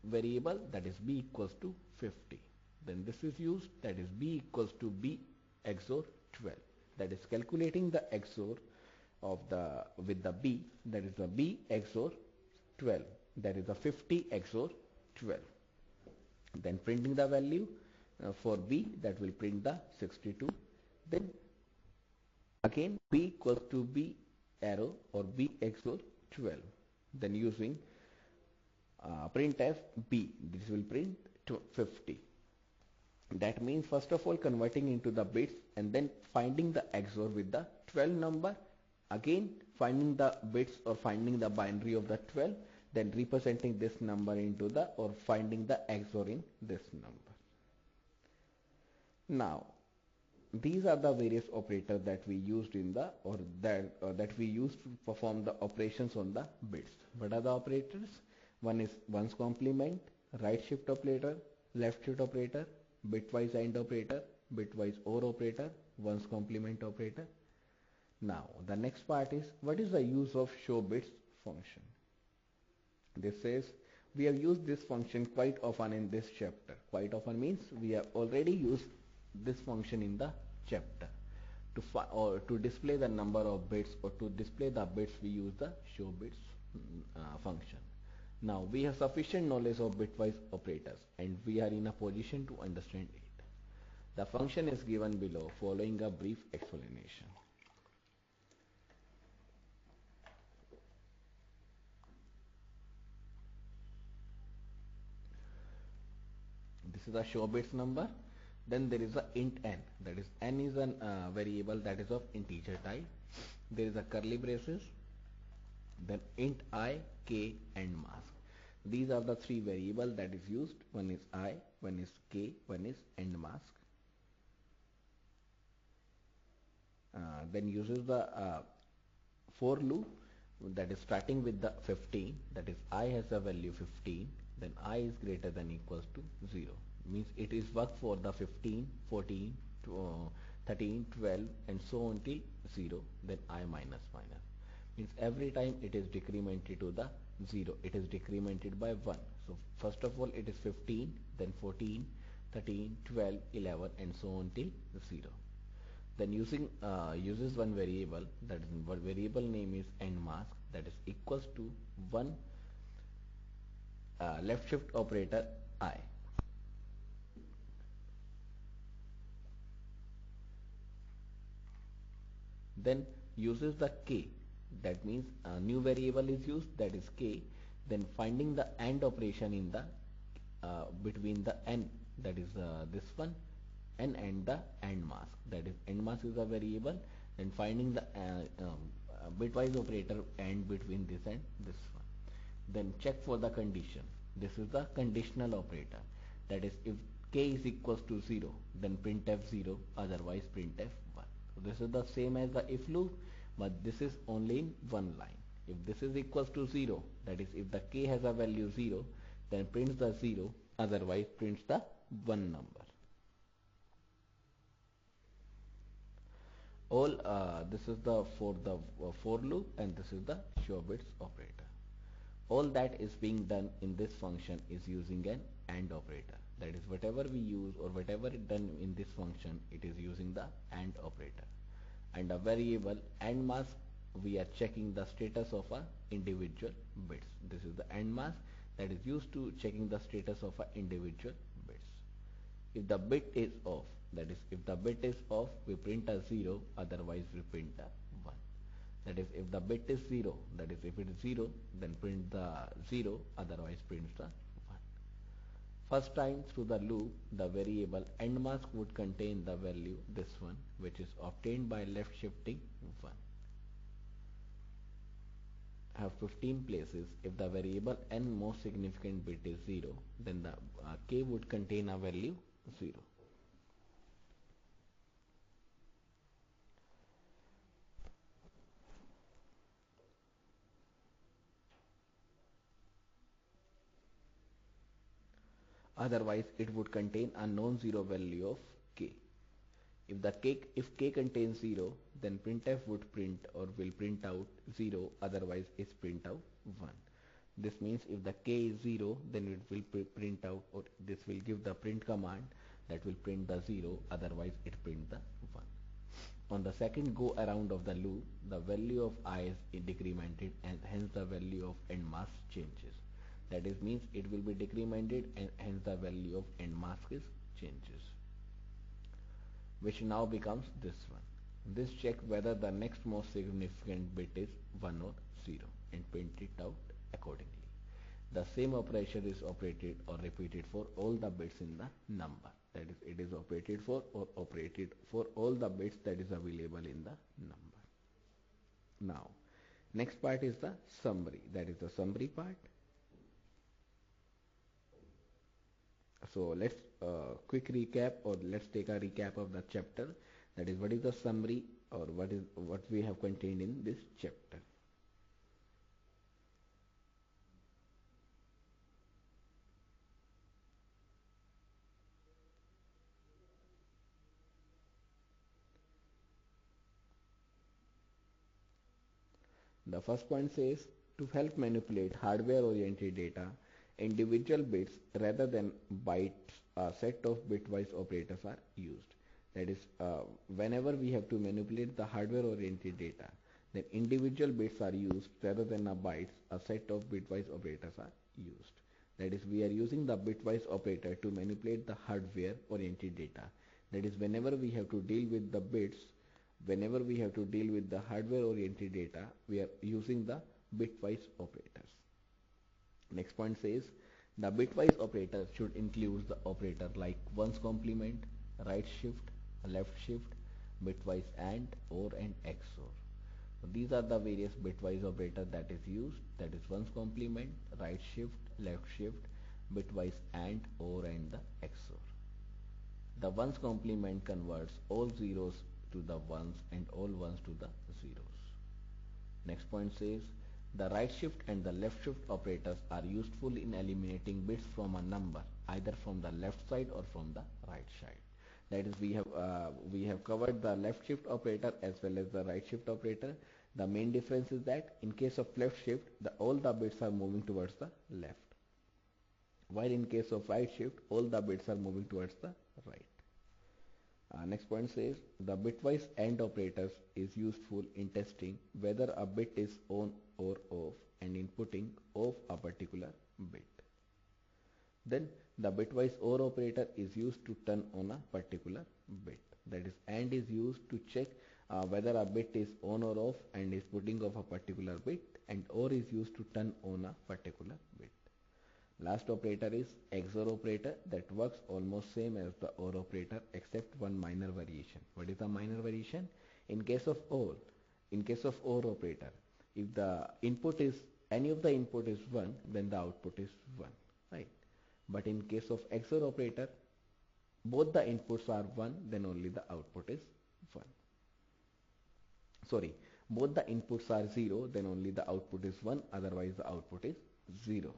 variable, that is b equals to 50. Then this is used, that is b equals to b XOR 12. That is calculating the XOR of the with the b, that is the b XOR 12, that is a 50 XOR 12. Then printing the value for b, that will print the 62. Then again b equals to b arrow or b XOR 12. Then using printf b, this will print 50. That means first of all converting into the bits and then finding the XOR with the 12 number, again finding the bits or finding the binary of the 12, then representing this number into the or finding the XOR in this number. Now these are the various operators that we used in the or that we used to perform the operations on the bits. What are the operators? One is ones complement, right shift operator, left shift operator, bitwise AND operator, bitwise OR operator, ones complement operator. Now the next part is, what is the use of show bits function? This says we have used this function quite often in this chapter. Quite often means we have already used this function in the chapter. To display the number of bits or to display the bits, we use the show bits function. Now we have sufficient knowledge of bitwise operators and we are in a position to understand it. The function is given below following a brief explanation. This is a show bits number. Then there is a int n, that is n is a variable that is of integer type. There is a curly braces, then int I, k and mask. These are the three variables that is used. One is I, one is k, one is end mask. Then uses the for loop, that is starting with the 15, that is I has a value 15, then I is greater than equals to 0. Means it is work for the 15, 14, 13, 12 and so on till 0, then I minus minus. Means every time it is decremented to the 0, it is decremented by 1. So first of all it is 15, then 14, 13, 12, 11 and so on till 0. Then uses one variable, that is what variable name is end mask, that is equals to 1 left shift operator I. Then uses the k, that means a new variable is used, that is k. Then finding the AND operation in the between the n, that is this one, n and the AND mask, that is end mask is a variable. Then finding the bitwise operator AND between this and this one. Then check for the condition. This is the conditional operator, that is if k is equals to 0, then printf 0, otherwise printf 1. So this is the same as the if loop, but this is only in one line. If this is equals to 0, that is if the k has a value 0, then prints the 0, otherwise prints the 1 number. All this is the for loop and this is the show bits operator. All that is being done in this function is using an AND operator. That is whatever we use or whatever is done in this function, it is using the AND operator. And a variable AND mask, we are checking the status of a individual bits. This is the AND mask that is used to checking the status of a individual bits. If the bit is off, that is if the bit is off, we print a 0, otherwise we print a 1. That is if the bit is 0, that is if it is 0, then print the 0, otherwise prints the 1. First time through the loop, the variable end mask would contain the value this one, which is obtained by left shifting 1. Have 15 places. If the variable n most significant bit is 0, then the k would contain a value 0. Otherwise it would contain a non-zero value of k. If k contains 0, then printf would print or will print out 0, otherwise it print out 1. This means if the k is 0, then it will print out, or this will give the print command that will print the 0, otherwise it print the 1. On the second go around of the loop, the value of I is decremented and hence the value of end mask changes. That is means it will be decremented and hence the value of end mask is changes, which now becomes this one. This check whether the next most significant bit is 1 or 0 and print it out accordingly. The same operation is operated or repeated for all the bits in the number. That is, it is operated for or operated for all the bits that is available in the number. Now, next part is the summary. That is the summary part. So let's quick recap, or let's take a recap of the chapter. That is what is the summary, or what we have contained in this chapter. The first point says, to help manipulate hardware-oriented data, individual bits rather than bytes, a set of bitwise operators are used. That is, whenever we have to manipulate the hardware-oriented data, then individual bits are used rather than a bytes, a set of bitwise operators are used. That is, we are using the bitwise operator to manipulate the hardware-oriented data. That is, whenever we have to deal with the bits, whenever we have to deal with the hardware oriented data, we are using the bitwise operators. Next point says, the bitwise operator should include the operator like ones complement, right shift, left shift, bitwise AND, OR and XOR. So these are the various bitwise operators that is used, that is ones complement, right shift, left shift, bitwise AND, OR and the XOR. The ones complement converts all zeros to the ones and all ones to the zeros. Next point says, the right shift and the left shift operators are useful in eliminating bits from a number, either from the left side or from the right side. That is, we have covered the left shift operator as well as the right shift operator. The main difference is that in case of left shift, all the bits are moving towards the left, while in case of right shift, all the bits are moving towards the right. Next point says, the bitwise AND operators is useful in testing whether a bit is on or off and in putting off a particular bit. Then the bitwise OR operator is used to turn on a particular bit. That is, AND is used to check whether a bit is on or off and is putting off a particular bit, and OR is used to turn on a particular bit. Last operator is XOR operator, that works almost same as the OR operator except one minor variation. What is the minor variation? In case of OR operator, if the input is, any of the input is 1, then the output is 1, right? But in case of XOR operator, both the inputs are 1, then only the output is 1. Sorry, both the inputs are 0, then only the output is 1, otherwise the output is 0.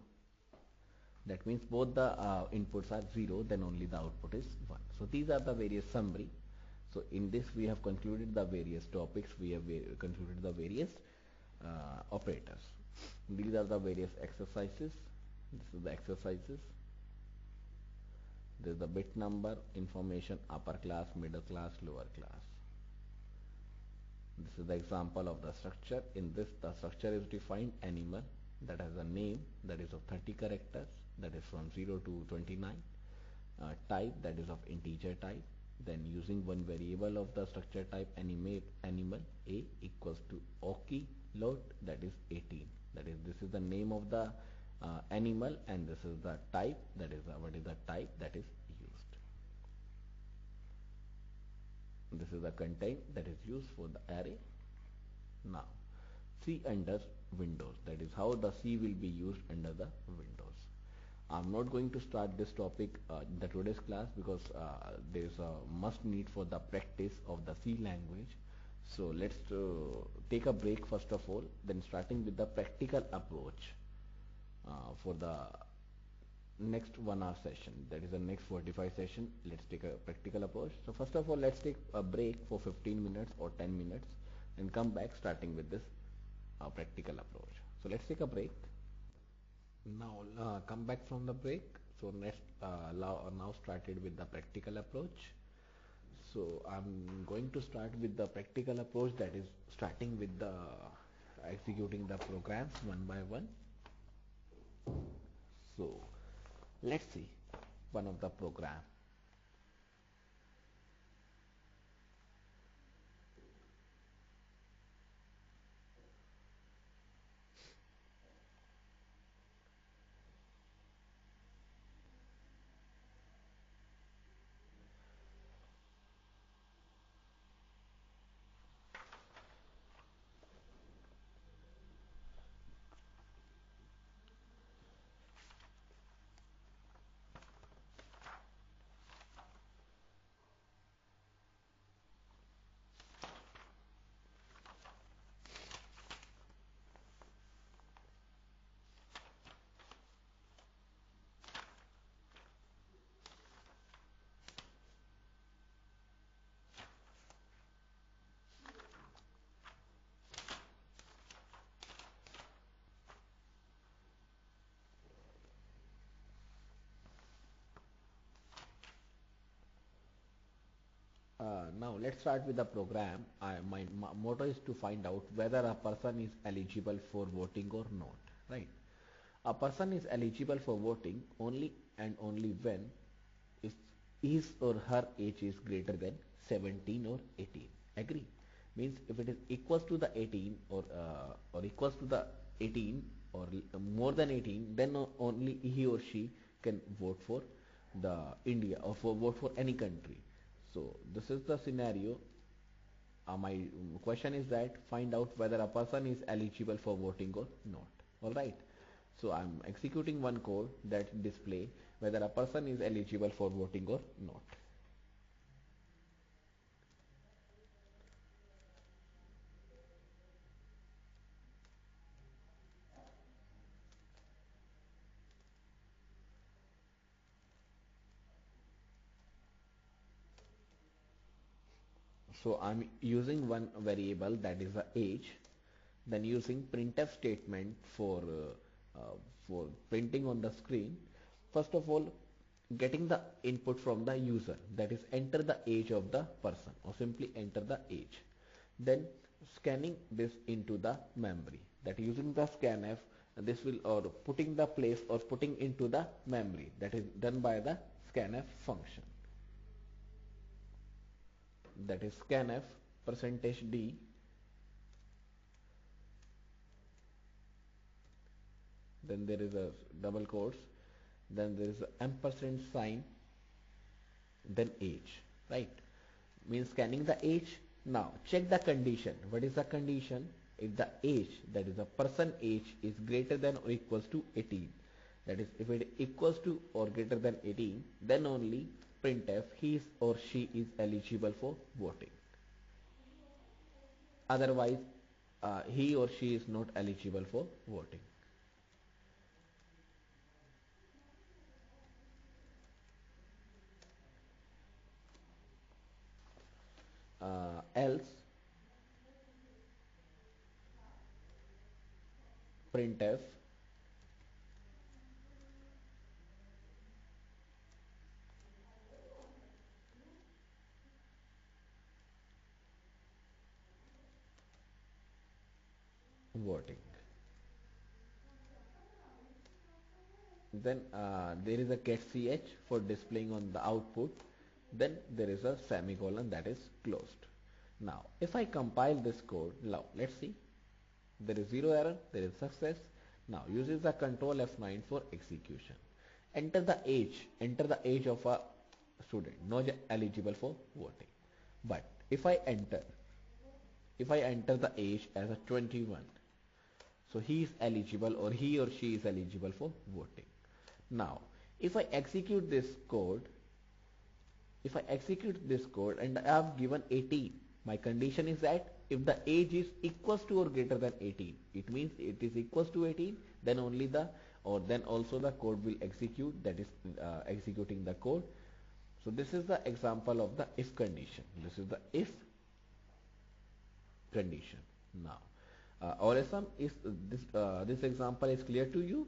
That means both the inputs are 0, then only the output is 1. So these are the various summary. So in this we have concluded the various topics, we have concluded the various operators. These are the various exercises. This is the exercises. This is the bit number, information, upper class, middle class, lower class. This is the example of the structure. In this, the structure is defined animal that has a name that is of 30 characters, that is from 0 to 29. Type, that is of integer type. Then using one variable of the structure type animal A equals to OKI load, that is 18. That is, this is the name of the animal, and this is the type, that is what is the type that is used. This is the content that is used for the array. Now C under Windows, that is how the C will be used under the Windows. I'm not going to start this topic in the today's class because there is a must need for the practice of the C language. So let's take a break first of all, then starting with the practical approach for the next 1 hour session, that is the next 45 session. Let's take a practical approach. So first of all, let's take a break for 15 minutes or 10 minutes and come back starting with this practical approach. So let's take a break. Now come back from the break. So next now started with the practical approach. So I'm going to start with the practical approach, that is starting with the executing the programs one by one. So let's see one of the program. Now let's start with the program. My motto is to find out whether a person is eligible for voting or not. Right? A person is eligible for voting only and only when if his or her age is greater than 17 or 18. Agree? Means if it is equals to the 18 or equals to the 18 or more than 18, then only he or she can vote for the India or for vote for any country. So this is the scenario. My question is that find out whether a person is eligible for voting or not. Alright. So I'm executing one code that display whether a person is eligible for voting or not. So I'm using one variable that is the age, then using printf statement for printing on the screen. First of all, getting the input from the user, that is enter the age of the person or simply enter the age. Then scanning this into the memory, that using the scanf, this will or putting the place or putting into the memory, that is done by the scanf function, that is scanf percentage %d, then there is a double quotes, then there is a ampersand sign, then age. Right? Means scanning the age. Now check the condition. What is the condition? If the age, that is the person age, is greater than or equals to 18, that is if it equals to or greater than 18, then only printf he or she is eligible for voting. Otherwise he or she is not eligible for voting. Else printf voting. Then there is a get ch for displaying on the output. Then there is a semicolon, that is closed. Now if I compile this code, now let's see, there is zero error, there is success. Now uses the control F9 for execution. Enter the age of a student not eligible for voting. But if I enter the age as a 21, so he is eligible or he or she is eligible for voting. Now if I execute this code, and I have given 18, my condition is that if the age is equals to or greater than 18, it means it is equals to 18, then only then also the code will execute, that is executing the code. So this is the example of the if condition. This is the if condition. Now Awesome, is this example is clear to you?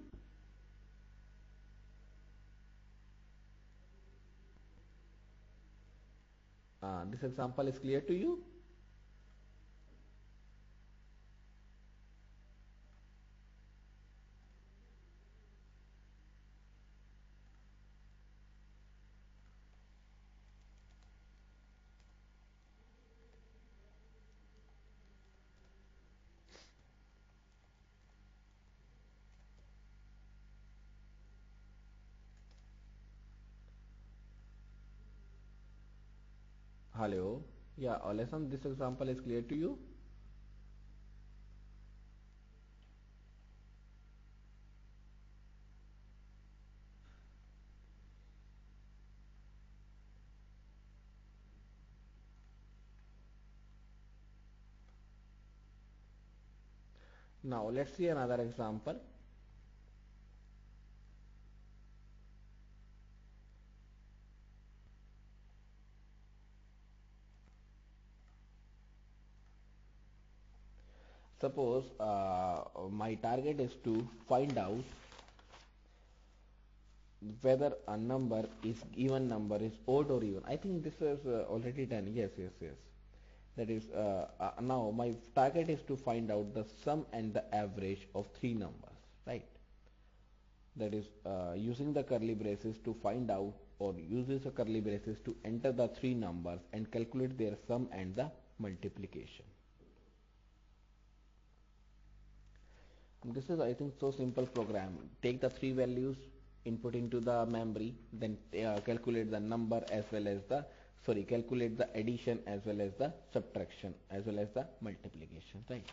This example is clear to you? Hello. Yeah, Awesome, this example is clear to you? Now let's see another example. Suppose my target is to find out whether a number is even number is odd or even. I think this is already done. Yes, yes, yes. That is now my target is to find out the sum and the average of three numbers, right? That is using the curly braces to find out, or uses the curly braces to enter the three numbers and calculate their sum and the multiplication. This is, I think, so simple program. Take the three values, input into the memory, then calculate the number as well as the, calculate the addition as well as the subtraction as well as the multiplication, right?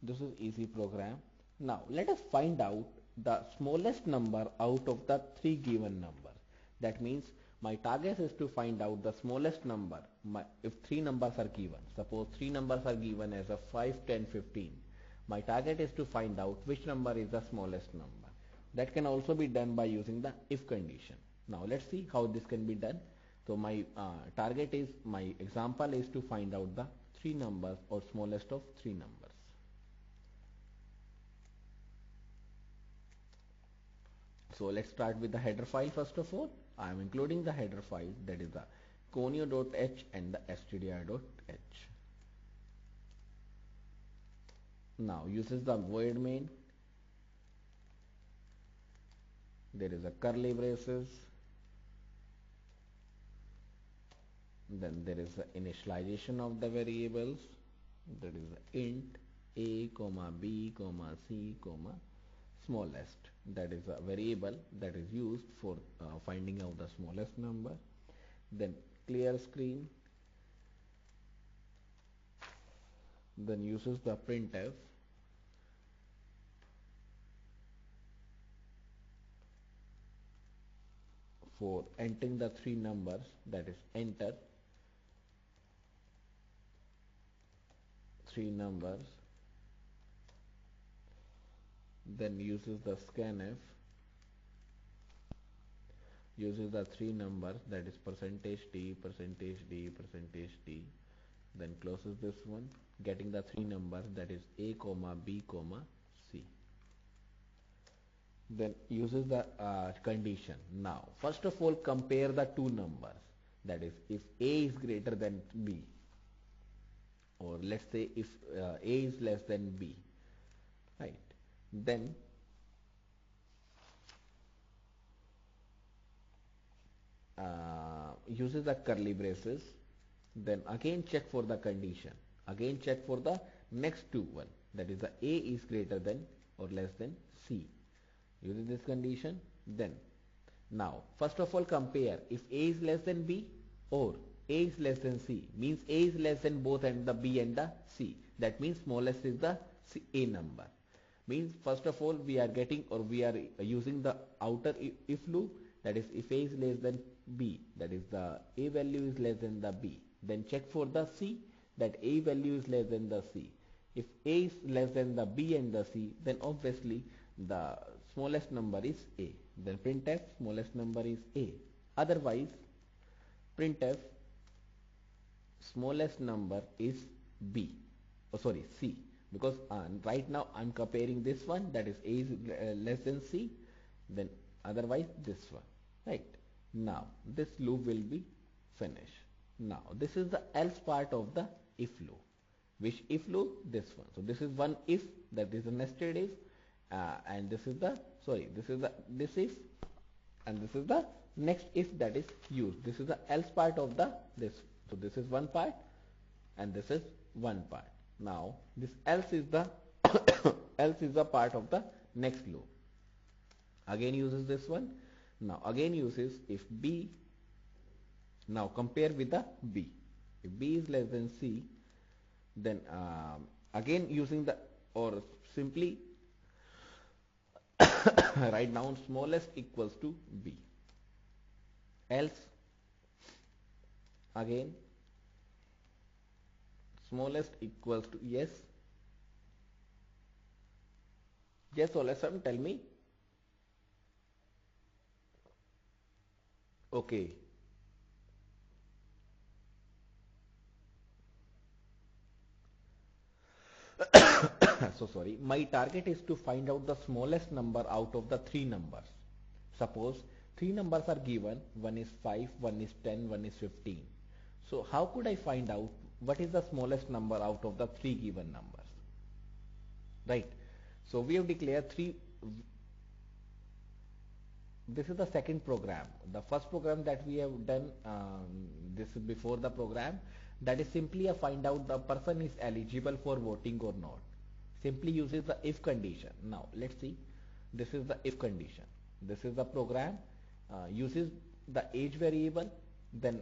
This is easy program. Now let us find out the smallest number out of the three given numbers. That means my target is to find out the smallest number. If three numbers are given, suppose three numbers are given as a 5, 10, 15. My target is to find out which number is the smallest number. That can also be done by using the if condition. Now let's see how this can be done. So my target is, my example is to find out the three numbers or smallest of three numbers. So let's start with the header file first of all. I am including the header file, that is the conio.h and the stdr.h. Now uses the void main. There is a curly braces. Then there is the initialization of the variables. That is int a, b, c, smallest. That is a variable that is used for finding out the smallest number. Then clear screen. Then uses the printf. For entering the three numbers, that is enter three numbers. Then uses the scanf, uses the three numbers, that is %d, %d, then closes this one, getting the three numbers, that is a, b, c. Then uses the condition. Now first of all compare the two numbers, that is if a is greater than b, or let's say if a is less than b, right? Then uses the curly braces. Then again check for the condition, again check for the next two one, that is the a is greater than or less than c. Using this condition, then now first of all compare if a is less than b or a is less than c, means a is less than both and the b and the c. That means smallest is the a number. Means first of all we are getting, or we are using the outer if loop, that is if a is less than b, that is the a value is less than the b. Then check for the c, that a value is less than the c. If a is less than the b and the c, then obviously the smallest number is a. Then printf smallest number is a. Otherwise printf smallest number is b, c, because right now I'm comparing this one, that is a is less than c, then otherwise this one, right? Now this loop will be finished. Now this is the else part of the if loop. Which if loop? This one. So this is one if, that is a nested if, and this is the this if, and this is the next if that is used. This is the else part of the this. So this is one part and this is one part. Now this else is the else is the part of the next loop. Again uses this one. Now again uses if b. Now compare with the b. If b is less than c, then again using the, or simply write down smallest equals to b. Else again smallest equals to yes or less. Tell me. Okay. So sorry, my target is to find out the smallest number out of the three numbers. Suppose Three numbers are given, one is 5, one is 10, one is 15. So how could I find out what is the smallest number out of the three given numbers? Right. So we have declared three. This is the second program. The first program that we have done, this is before the program, that is simply a find out the person is eligible for voting or not. Simply uses the if condition. Now let's see. This is the if condition. This is the program, uses the age variable, then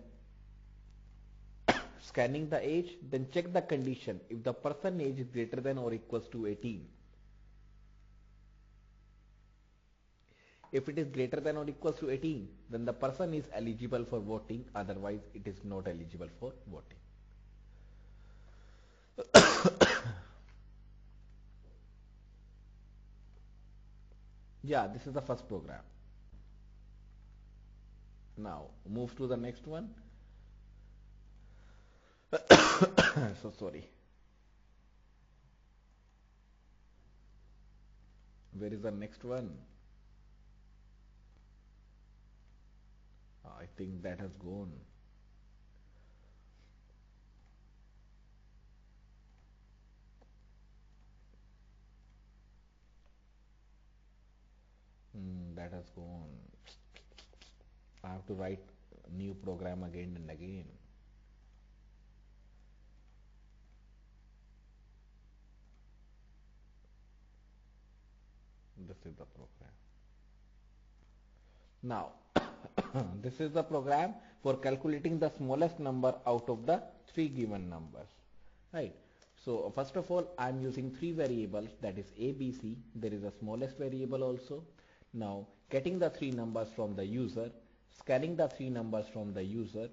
scanning the age, then check the condition. If the person age is greater than or equals to 18, if it is greater than or equals to 18, then the person is eligible for voting, otherwise it is not eligible for voting. Yeah, this is the first program. Now move to the next one. So sorry. Where is the next one? I think that has gone. That has gone. I have to write new program again and again. This is the program. Now, this is the program for calculating the smallest number out of the three given numbers. Right. So first of all, I am using three variables, that is A, B, C. There is a smallest variable also. Now, getting the three numbers from the user, scanning the three numbers from the user.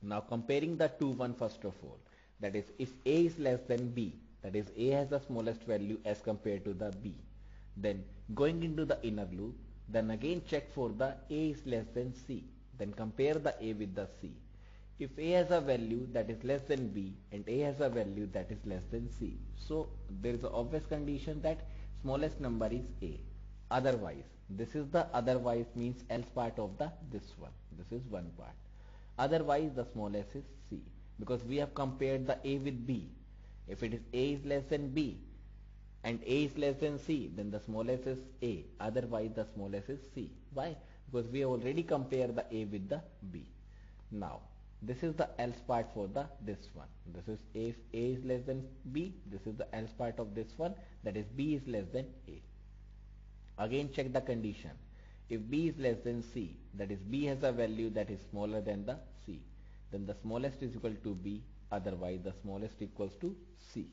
Now comparing the two one first of all. That is, if A is less than B, that is A has the smallest value as compared to the B. Then going into the inner loop, then again check for the A is less than C. Then compare the A with the C. If A has a value that is less than B and A has a value that is less than C, so there is an obvious condition that smallest number is A. Otherwise, this is the otherwise means else part of the this one. This is one part. Otherwise, the smallest is C, because we have compared the A with B. If it is A is less than B and A is less than C, then the smallest is A. Otherwise, the smallest is C. Why? Because we have already compared the A with the B. Now, this is the else part for the this one. This is if A is less than B. This is the else part of this one. That is B is less than A. Again check the condition. If B is less than C, that is B has a value that is smaller than the C, then the smallest is equal to B, otherwise the smallest equals to C.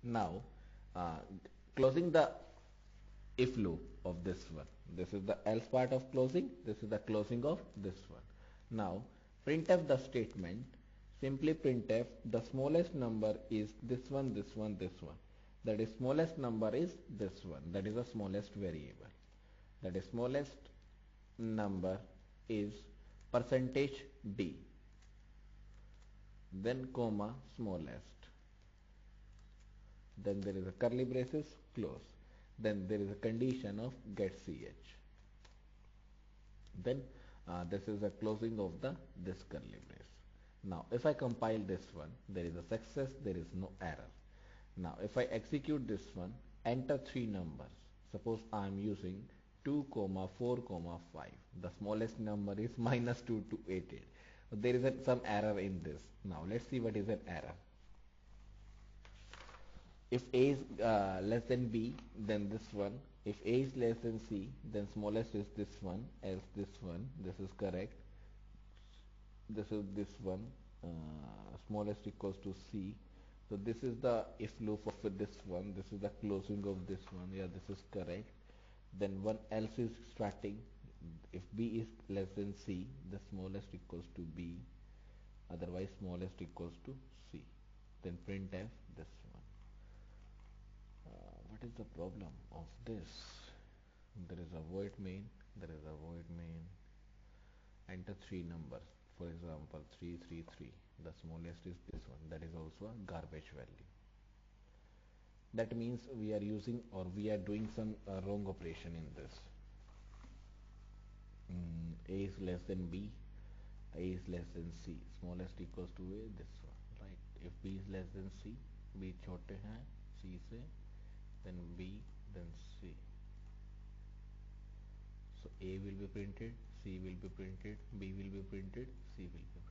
Now, closing the if loop of this one. This is the else part of closing, this is the closing of this one. Now, printf the statement, simply printf the smallest number is this one, this one, this one. That is smallest number is this one, that is the smallest variable. That is smallest number is percentage %d, then comma smallest, then there is a curly braces close, then there is a condition of get ch, then this is a closing of the this curly brace. Now if I compile this one, there is a success, there is no error. Now if I execute this one, enter three numbers. Suppose I am using 2, 4, 5. The smallest number is -2 to 88. There is some error in this. Now let's see what is an error. If A is less than B, then this one. If A is less than C, then smallest is this one, else this one. This is correct. This is this one. Smallest equals to C. So this is the if loop of this one. This is the closing of this one. Yeah, this is correct. Then one else is starting. If B is less than C, the smallest equals to B. Otherwise, smallest equals to C. Then printf this one. What is the problem of this? There is a void main. There is a void main. Enter three numbers. For example, 333. The smallest is this one. That is also a garbage value. that means we are using or we are doing some wrong operation in this. A is less than B, A is less than C, smallest equals to A, this one, right? If B is less than C, B छोटे हैं C से, then B, then C. So A will be printed, C will be printed, B will be printed, C will be printed.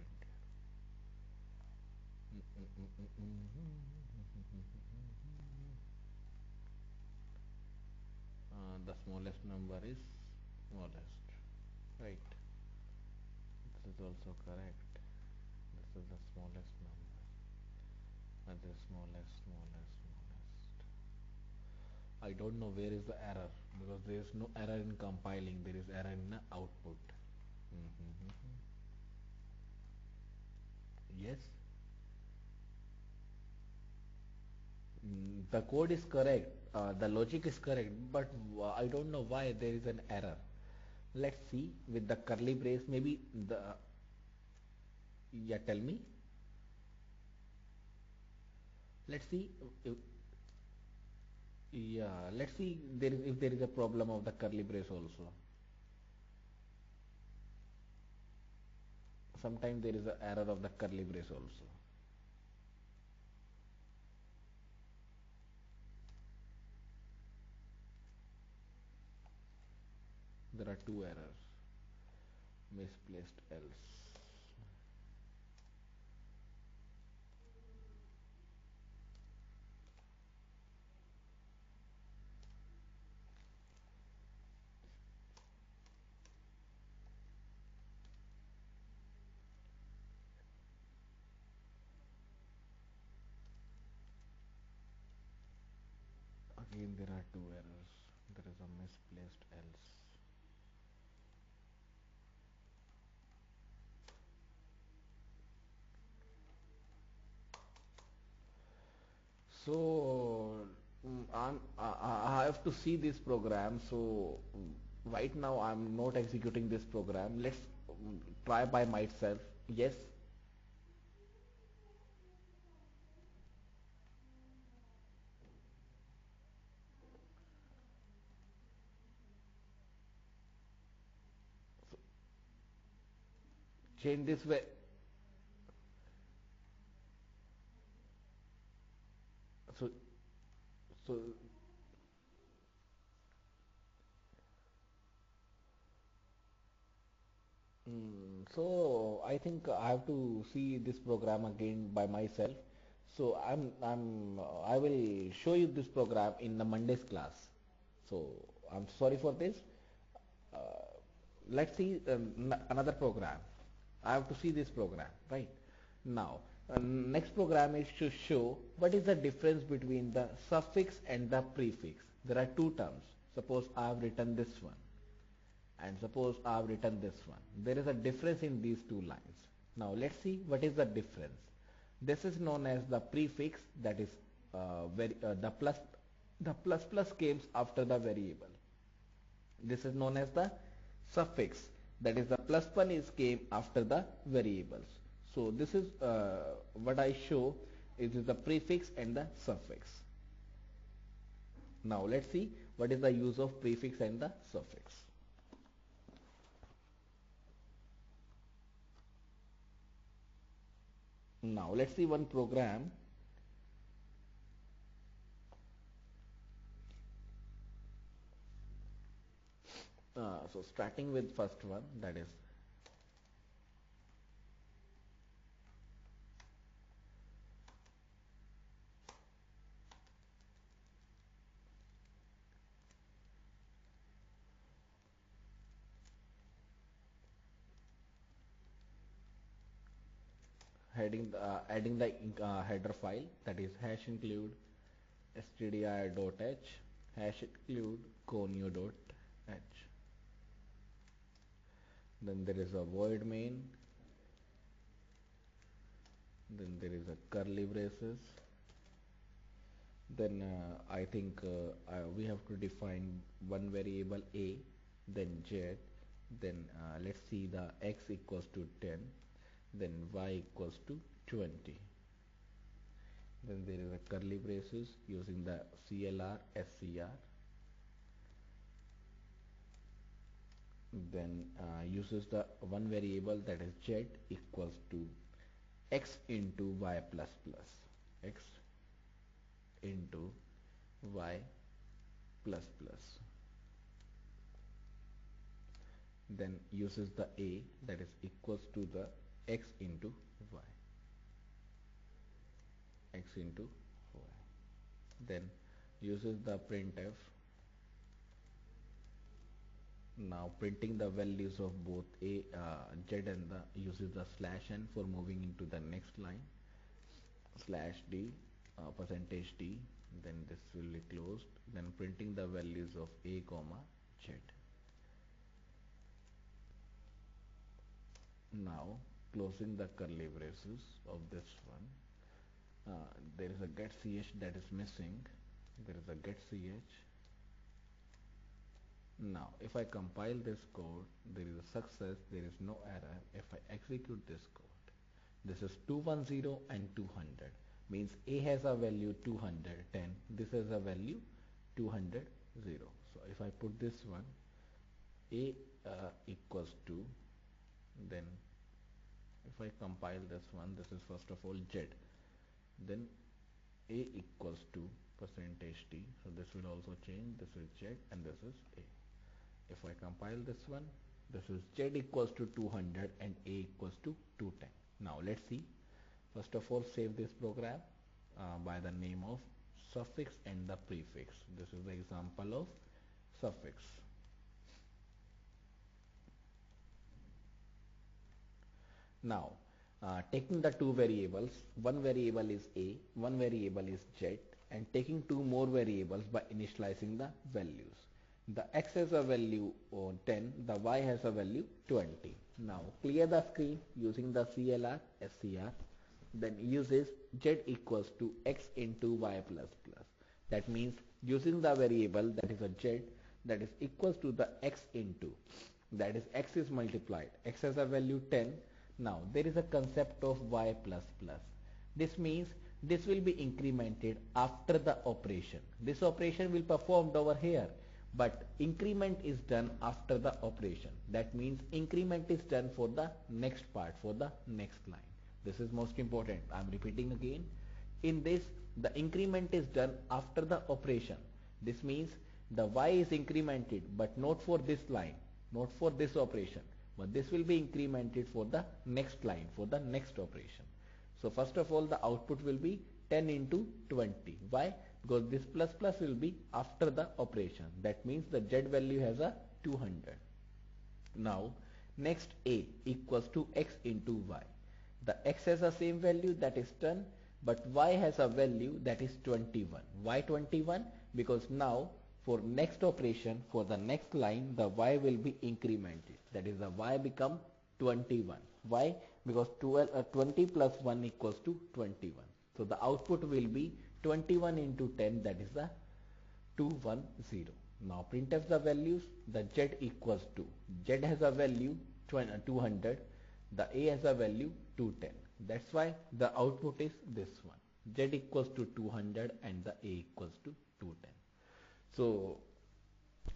The smallest number is smallest, right? This is also correct. This is the smallest number, and the smallest. I don't know where is the error, because there is no error in compiling, there is error in the output. Yes. The code is correct, the logic is correct, but I don't know why there is an error. Let's see with the curly brace, maybe the, yeah, tell me. Let's see. Yeah, let's see there is, if there is a problem of the curly brace also. Sometimes there is an error of the curly brace also. There are two errors. Misplaced else. Again there are two errors. There is a misplaced else. So I have to see this program. So right now I'm not executing this program. Let's try by myself. Yes. So change this way. So so so I think I have to see this program again by myself. So I will show you this program in the Monday's class. So I'm sorry for this. Uh, let's see another program. I have to see this program, right? Now, next program is to show what is the difference between the suffix and the prefix. There are two terms. Suppose I have written this one, and suppose I have written this one. There is a difference in these two lines. Now let's see what is the difference. This is known as the prefix, that is the plus comes after the variable. This is known as the suffix, that is the plus one is came after the variables. So this is what I show, it is the prefix and the suffix. Now let's see what is the use of prefix and the suffix. Now let's see one program. So starting with first one, that is adding the header file, that is hash include stdir.h hash include conio.h. Then there is a void main, then there is a curly braces, then I think we have to define one variable a, then z, then let's see the x equals to 10, then y equals to 20. Then there is a curly braces using the CLR SCR. Then uses the one variable, that is z equals to x into y plus plus, x into y plus plus. Then uses the a, that is equals to the x into y, x into y. Then uses the printf, now printing the values of both z and the uses the slash n for moving into the next line, slash d, percentage d, then this will be closed, then printing the values of a comma z. Now closing the curly braces of this one, there is a get ch that is missing, there is a get ch. Now if I compile this code, there is a success, there is no error. If I execute this code, this is 210 and 200, means a has a value 210, this has a value 200. So if I put this one, a equals to, then if I compile this one, this is first of all z, then a equals to percentage d, so this will also change, this is z and this is a. If I compile this one, this is z equals to 200 and a equals to 210. Now let's see. First of all, save this program by the name of suffix and the prefix. This is the example of suffix. Now taking the two variables, one variable is a, one variable is z, and taking two more variables by initializing the values. The x has a value 10, the y has a value 20. Now clear the screen using the CLR SCR, then uses z equals to x into y plus plus. That means using the variable, that is a z, that is equals to the x into, that is x is multiplied, x has a value 10. Now there is a concept of y plus plus. This means this will be incremented after the operation. This operation will performed over here, but increment is done after the operation. That means increment is done for the next part, for the next line. This is most important. I am repeating again. In this, the increment is done after the operation. This means the y is incremented, but not for this line, not for this operation, but this will be incremented for the next line, for the next operation. So first of all, the output will be 10 into 20. Why? Because this plus plus will be after the operation. That means the z value has a 200. Now next a equals to x into y. The x has the same value, that is 10, but y has a value that is 21. Why 21? Because now for next operation, for the next line, the y will be incremented. That is, the y become 21. Why? Because 20 plus 1 equals to 21. So the output will be 21 into 10, that is the 210. Now printf the values, the z equals to, z has a value 200, the a has a value 210. That's why the output is this one. Z equals to 200 and the a equals to 210. So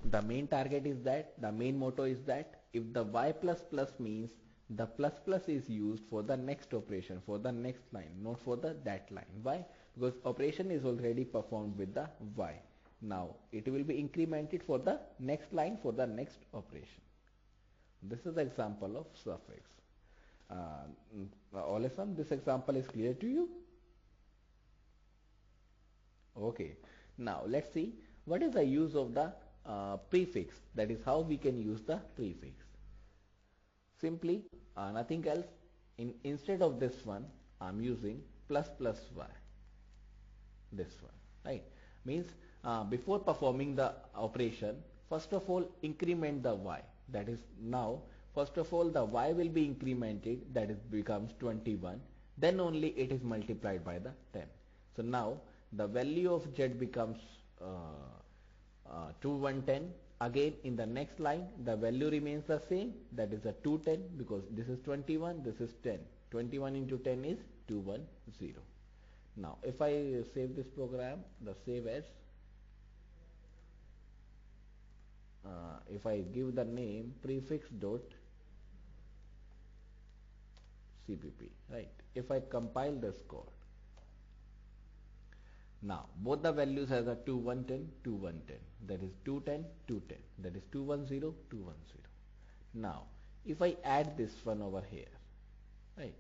the main target is that, the main motto is that if the y plus plus means the plus plus is used for the next operation, for the next line, not for the that line. Why? Because operation is already performed with the y. Now it will be incremented for the next line, for the next operation. This is the example of suffix. Awesome. This example is clear to you? Okay. Now let's see what is the use of the prefix. That is how we can use the prefix. Simply nothing else. Instead of this one, I'm using plus plus y. This one, right? Means before performing the operation, first of all increment the y. That is, now first of all the y will be incremented, that is becomes 21. Then only it is multiplied by the 10. So now the value of z becomes 210. Again in the next line the value remains the same, that is a 210, because this is 21, this is 10. 21 into 10 is 210. Now if I save this program, the save as, if I give the name prefix dot cpp, right? If I compile this code, now both the values has a 2110, 2110, that is 210, 210, that is 210, 210. Now if I add this one over here, right?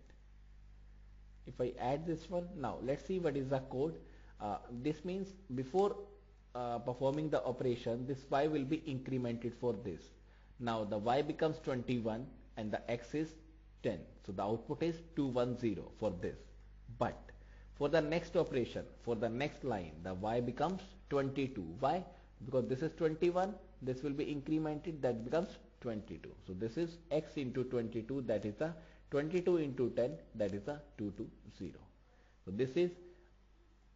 If I add this one, now let's see what is the code. This means before performing the operation, this y will be incremented for this. Now the y becomes 21 and the x is 10. So the output is 210 for this. But for the next operation, for the next line, the y becomes 22. Why? Because this is 21, this will be incremented, that becomes 22. So this is x into 22, that is the 22 into 10, that is the 220. So this is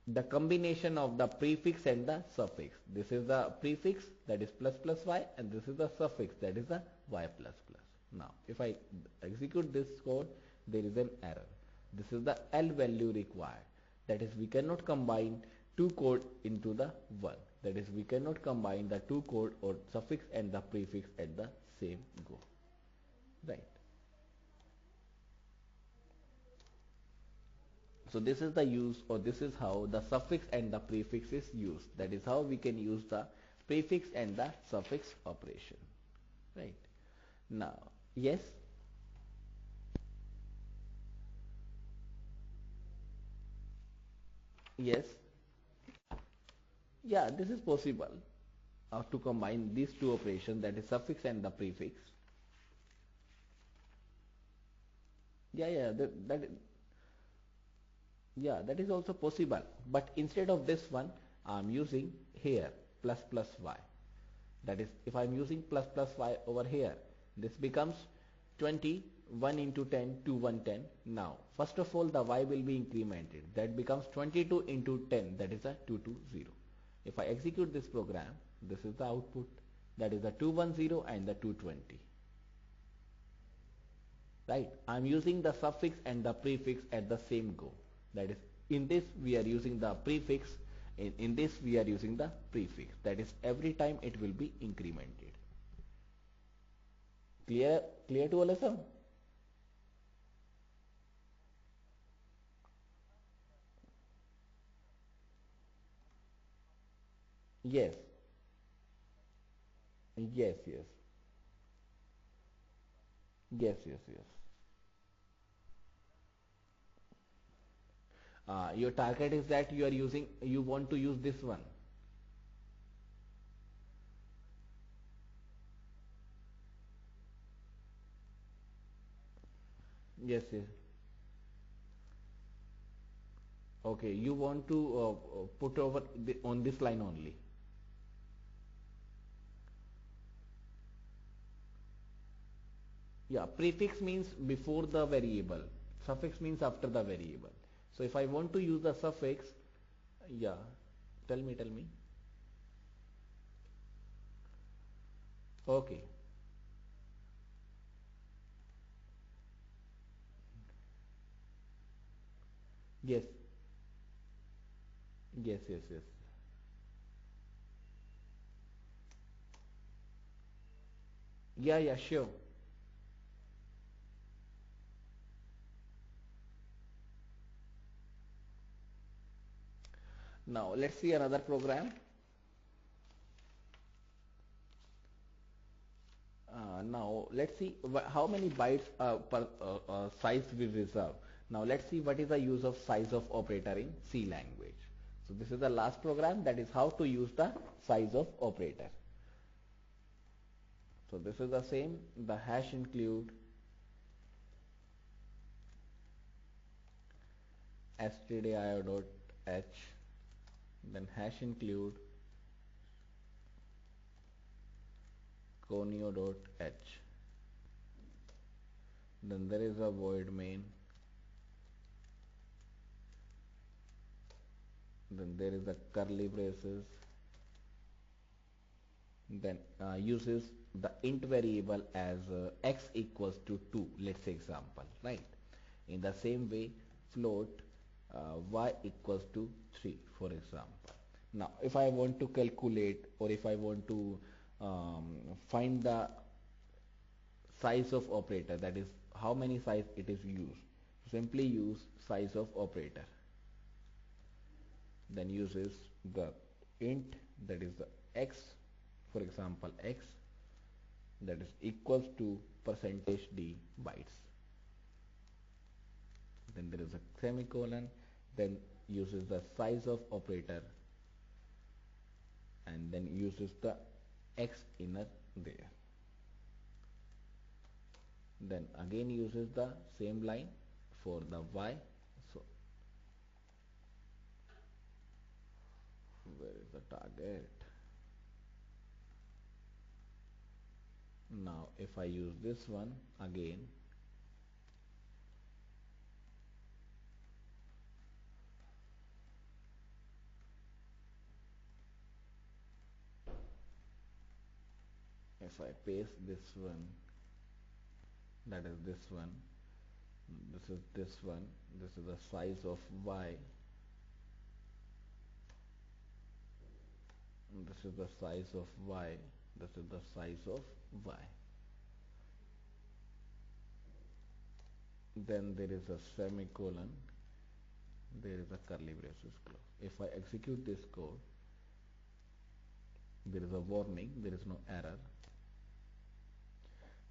the combination of the prefix and the suffix. This is the prefix, that is plus plus y, and this is the suffix, that is the y plus plus. Now if I execute this code, there is an error. This is the L value required. That is, we cannot combine two code into the one. That is, we cannot combine the two code or suffix and the prefix at the same go. Right. So this is the use, or this is how the suffix and the prefix is used. That is how we can use the prefix and the suffix operation. Right. Now, yes. Yes. Yeah, this is possible to combine these two operations, that is suffix and the prefix. Yeah, that is also possible. But instead of this one, I'm using here plus plus y. That is, if I'm using plus plus y over here, this becomes 20, 1 into 10, 2, 110. Now, first of all, the y will be incremented. That becomes 22 into 10, that is a 220. If I execute this program, this is the output. That is the 210 and the 220. Right? I'm using the suffix and the prefix at the same go. That is, in this we are using the prefix, in this we are using the prefix. That is, every time it will be incremented. Clear to all of them? Yes. Yes, yes. Yes, yes, yes. Your target is that you want to use this one. Yes, yes. Okay, you want to put over on this line only. Yeah, prefix means before the variable. Suffix means after the variable. So if I want to use the suffix, yeah, tell me. Okay. Yes. Yes, yes, yes. Yeah, sure. Now let's see another program. Now let's see how many bytes per size we reserve. Now let's see what is the use of size of operator in C language. So this is the last program, that is how to use the size of operator. So this is the same, the hash include stdio.h, then hash include conio.h, then there is a void main, then there is a curly braces, then uses the int variable as x equals to 2, let's say example, right? In the same way, float y equals to 3, for example. Now if I want to calculate, or if I want to find the size of operator, that is how many size it is used, simply use size of operator, then uses the int, that is the x, for example x, that is equals to percentage d bytes, then there is a semicolon, then uses the size of operator, and then uses the x inner there, then again uses the same line for the y. So where is the target? Now if I use this one again, if I paste this one, that is this one, this is this one, this is the size of y, this is the size of y, this is the size of y, then there is a semicolon, there is a curly braces close. If I execute this code, there is a warning, there is no error.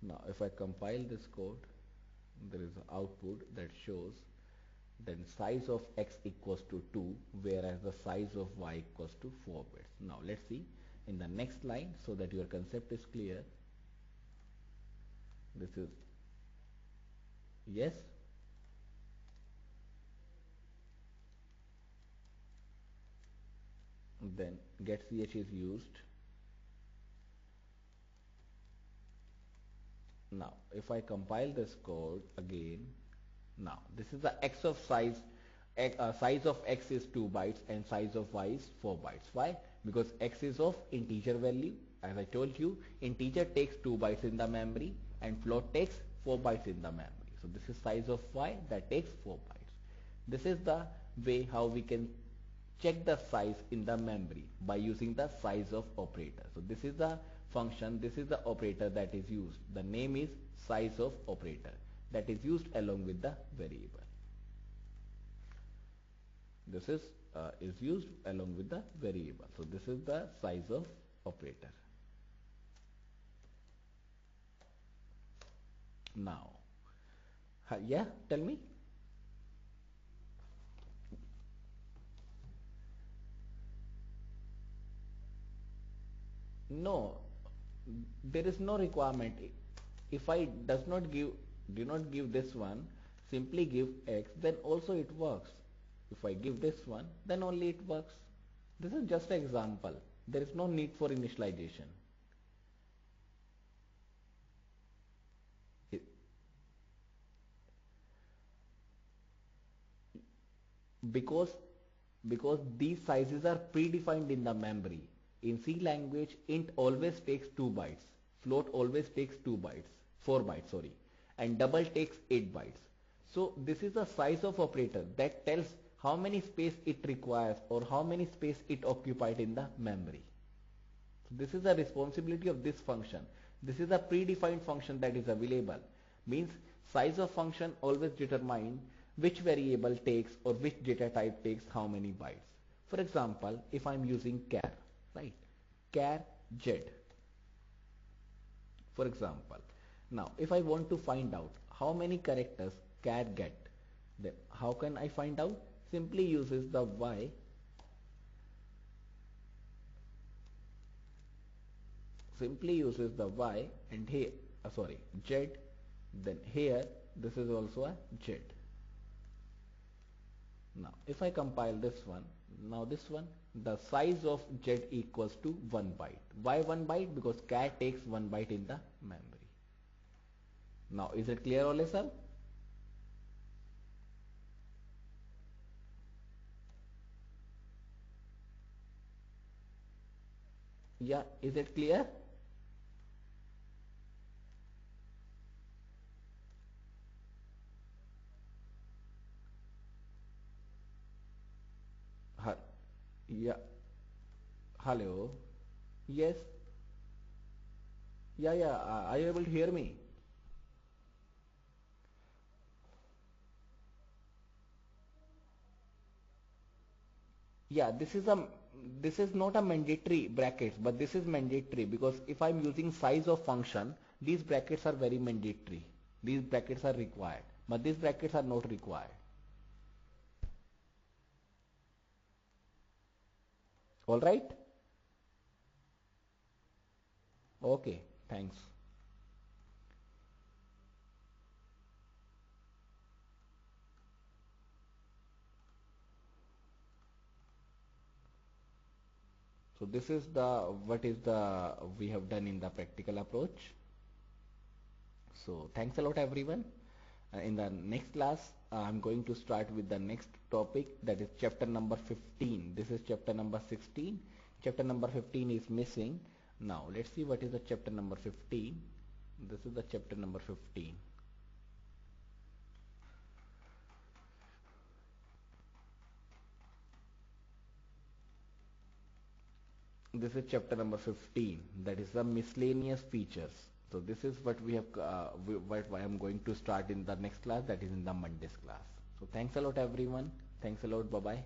Now if I compile this code, there is an output that shows then size of x equals to 2, whereas the size of y equals to 4 bits. Now let's see in the next line, so that your concept is clear. This is yes, then get ch is used. Now if I compile this code again, now this is the x of size, size of x is 2 bytes and size of y is 4 bytes. Why? Because x is of integer value. As I told you, integer takes 2 bytes in the memory and float takes 4 bytes in the memory. So this is size of y, that takes 4 bytes. This is the way how we can check the size in the memory by using the size of operator. So this is the function, this is the operator that is used. The name is size of operator, that is used along with the variable. This is used along with the variable. So this is the size of operator. Now, yeah, tell me. No, there is no requirement. If I do not give this one, simply give x, then also it works. If I give this one, then only it works. This is just an example. There is no need for initialization. It, because these sizes are predefined in the memory. In C language, int always takes 2 bytes, float always takes 2 bytes, 4 bytes, sorry, and double takes 8 bytes. So this is the size of operator that tells how many space it requires or how many space it occupied in the memory. So this is the responsibility of this function. This is a predefined function that is available. Means size of function always determine which variable takes or which data type takes how many bytes. For example, if I'm using char, right, char z, for example. Now if I want to find out how many characters char get, then how can I find out? Simply uses the y, and here sorry, z, then here this is also a z. Now if I compile this one, now this one, the size of z equals to 1 byte. Why 1 byte? Because char takes 1 byte in the memory. Now is it clear, all sir? Yeah, is it clear? Yeah. Hello. Yes. Yeah, yeah. Are you able to hear me? Yeah, this is not a mandatory brackets, but this is mandatory because if I'm using size of function, these brackets are very mandatory. These brackets are required, but these brackets are not required. All right? Okay. Thanks. So this is the what is the we have done in the practical approach. So thanks a lot everyone. In the next class, I'm going to start with the next topic, that is chapter number 15. This is chapter number 16. Chapter number 15 is missing. Now let's see what is the chapter number 15. This is the chapter number 15. This is chapter number 15, that is the miscellaneous features. So this is what we have what I am going to start in the next class, that is in the Monday's class. So thanks a lot everyone. Thanks a lot. Bye bye.